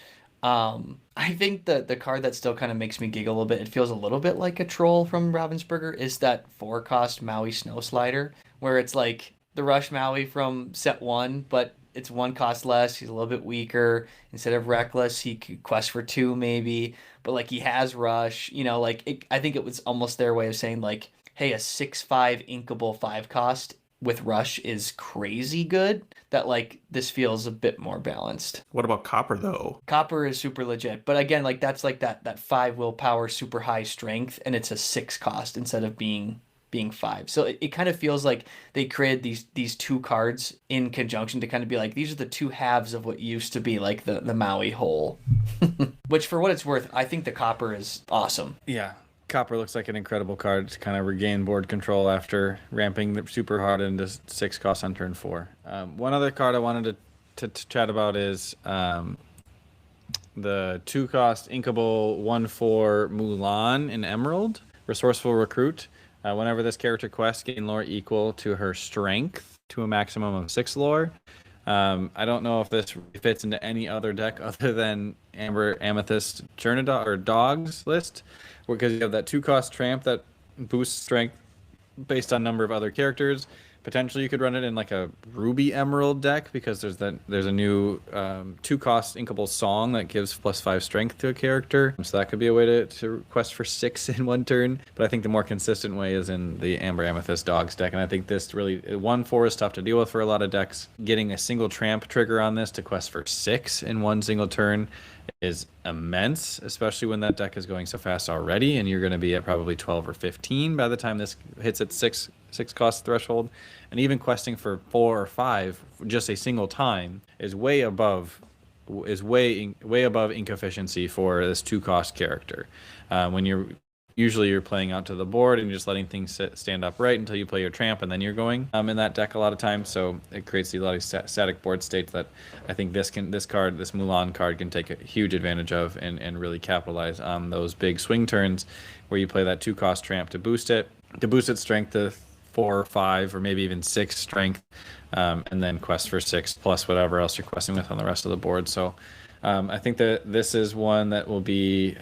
I think the card that still kind of makes me giggle a little bit, it feels a little bit like a troll from Ravensburger, is that 4-cost Maui Snow Slider, where it's like the Rush Maui from set 1, but it's 1 cost less. He's a little bit weaker. Instead of Reckless, he could quest for 2 maybe, but like he has Rush. I think it was almost their way of saying like, hey, a 6/5 inkable 5-cost with Rush is crazy good, that like this feels a bit more balanced. What about Copper though? Copper is super legit, but again, like that's like that 5 willpower, super high strength, and it's a 6 cost instead of being 5. So it kind of feels like they created these 2 cards in conjunction to kind of be like, these are the 2 halves of what used to be like the Maui whole. Which, for what it's worth, I think the Copper is awesome. Yeah. Copper looks like an incredible card to kind of regain board control after ramping super hard into 6 costs on turn 4. One other card I wanted to chat about is the 2-cost inkable 1/4 Mulan in Emerald, Resourceful Recruit. Whenever this character quests, gain lore equal to her strength to a maximum of 6 lore. I don't know if this fits into any other deck other than Amber Amethyst Chernadog or Dogs list, because you have that 2-cost tramp that boosts strength based on number of other characters. Potentially you could run it in like a Ruby Emerald deck, because there's a new 2-cost inkable Song that gives +5 strength to a character. So that could be a way to quest for 6 in 1 turn. But I think the more consistent way is in the Amber Amethyst Dogs deck. And I think this really, 1/4 is tough to deal with for a lot of decks. Getting a single tramp trigger on this to quest for 6 in 1 single turn is immense, especially when that deck is going so fast already, and you're going to be at probably 12 or 15 by the time this hits its 6 cost threshold. And even questing for 4 or 5 just a single time is way above ink efficiency for this 2-cost character. When you're playing out to the board and you're just letting things stand upright until you play your tramp, and then you're going in that deck a lot of times. So it creates a lot of static board states that I think this Mulan card can take a huge advantage of and really capitalize on those big swing turns where you play that 2-cost tramp to boost its strength to 4 or 5 or maybe even 6 strength, and then quest for 6 plus whatever else you're questing with on the rest of the board. So I think that this is one that will be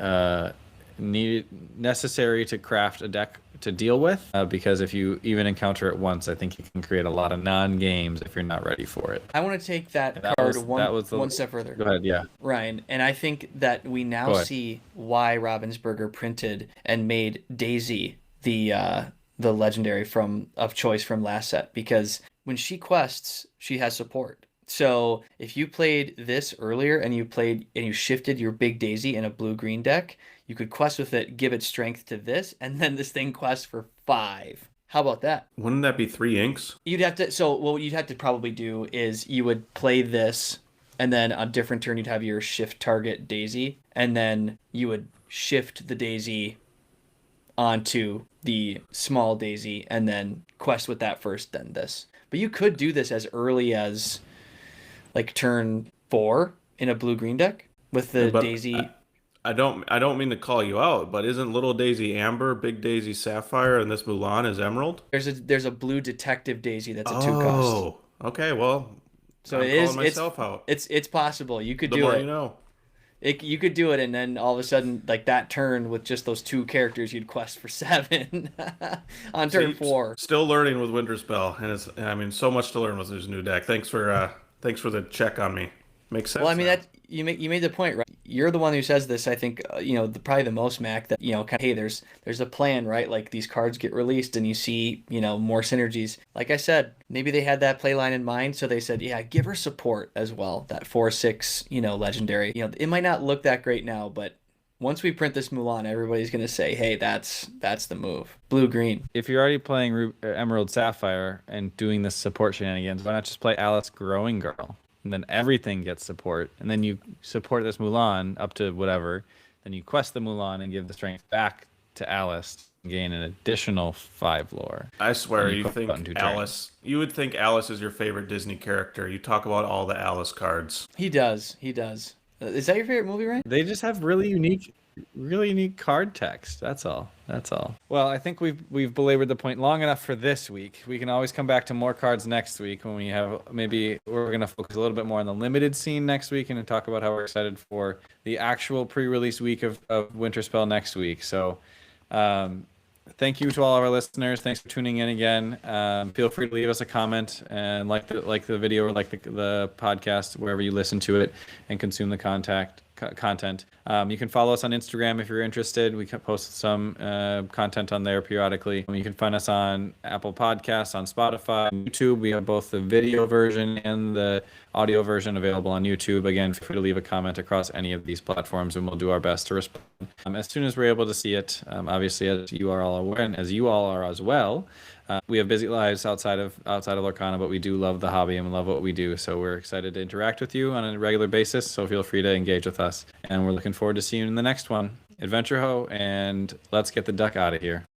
necessary to craft a deck to deal with, because if you even encounter it once, I think you can create a lot of non-games if you're not ready for it. I want to take that card one step further. Go ahead, yeah. Ryan, and I think that we now see why Ravensburger printed and made Daisy the legendary of choice from last set, because when she quests, she has support. So if you played this earlier and you shifted your big Daisy in a blue-green deck, you could quest with it, give it strength to this, and then this thing quests for 5. How about that? Wouldn't that be 3 inks? You'd have to. So what you'd have to probably do is you would play this, and then on a different turn you'd have your shift target Daisy, and then you would shift the Daisy onto the small Daisy, and then quest with that first, then this. But you could do this as early as like turn 4 in a blue-green deck with the Daisy. I don't mean to call you out, but isn't little Daisy Amber, big Daisy Sapphire, and this Mulan is Emerald? There's a blue detective Daisy that's a 2-cost. Oh, okay. Well, so I'm calling myself out. It's possible you could do it. The more you know. You could do it, and then all of a sudden, like that turn with just those 2 characters, you'd quest for 7 on turn 4. Still learning with Winterspell, and so much to learn with this new deck. Thanks for the check on me. Makes sense. Well, I mean now. that you made the point, right? You're the one who says this. I think probably the most, Mac. That kind of, hey, there's a plan, right? Like these cards get released, and you see more synergies. Like I said, maybe they had that play line in mind, so they said, yeah, give her support as well. That 4/6, legendary. It might not look that great now, but once we print this Mulan, everybody's gonna say, hey, that's the move. Blue green. If you're already playing Emerald Sapphire and doing this support shenanigans, why not just play Alice Growing Girl? And then everything gets support. And then you support this Mulan up to whatever. Then you quest the Mulan and give the strength back to Alice and gain an additional 5 lore. I swear, And you put think button to Alice. You would think Alice is your favorite Disney character. You talk about all the Alice cards. He does. He does. Is that your favorite movie, Ryan? They just have really unique card text. That's all. Well, I think we've belabored the point long enough for this week. We can always come back to more cards next week when we have, maybe we're going to focus a little bit more on the limited scene next week and talk about how we're excited for the actual pre-release week of Winterspell next week. So thank you to all of our listeners. Thanks for tuning in again. Feel free to leave us a comment and like the video or like the podcast wherever you listen to it and consume the content. You can follow us on Instagram if you're interested. We can post some content on there periodically. You can find us on Apple Podcasts, on Spotify, YouTube. We have both the video version and the audio version available on YouTube. Again, feel free to leave a comment across any of these platforms, and we'll do our best to respond as soon as we're able to see it. Obviously, as you are all aware, and as you all are as well, we have busy lives outside of Lorcana, but we do love the hobby and love what we do. So we're excited to interact with you on a regular basis. So feel free to engage with us. And we're looking forward to seeing you in the next one. Adventure Ho, and let's get the duck out of here.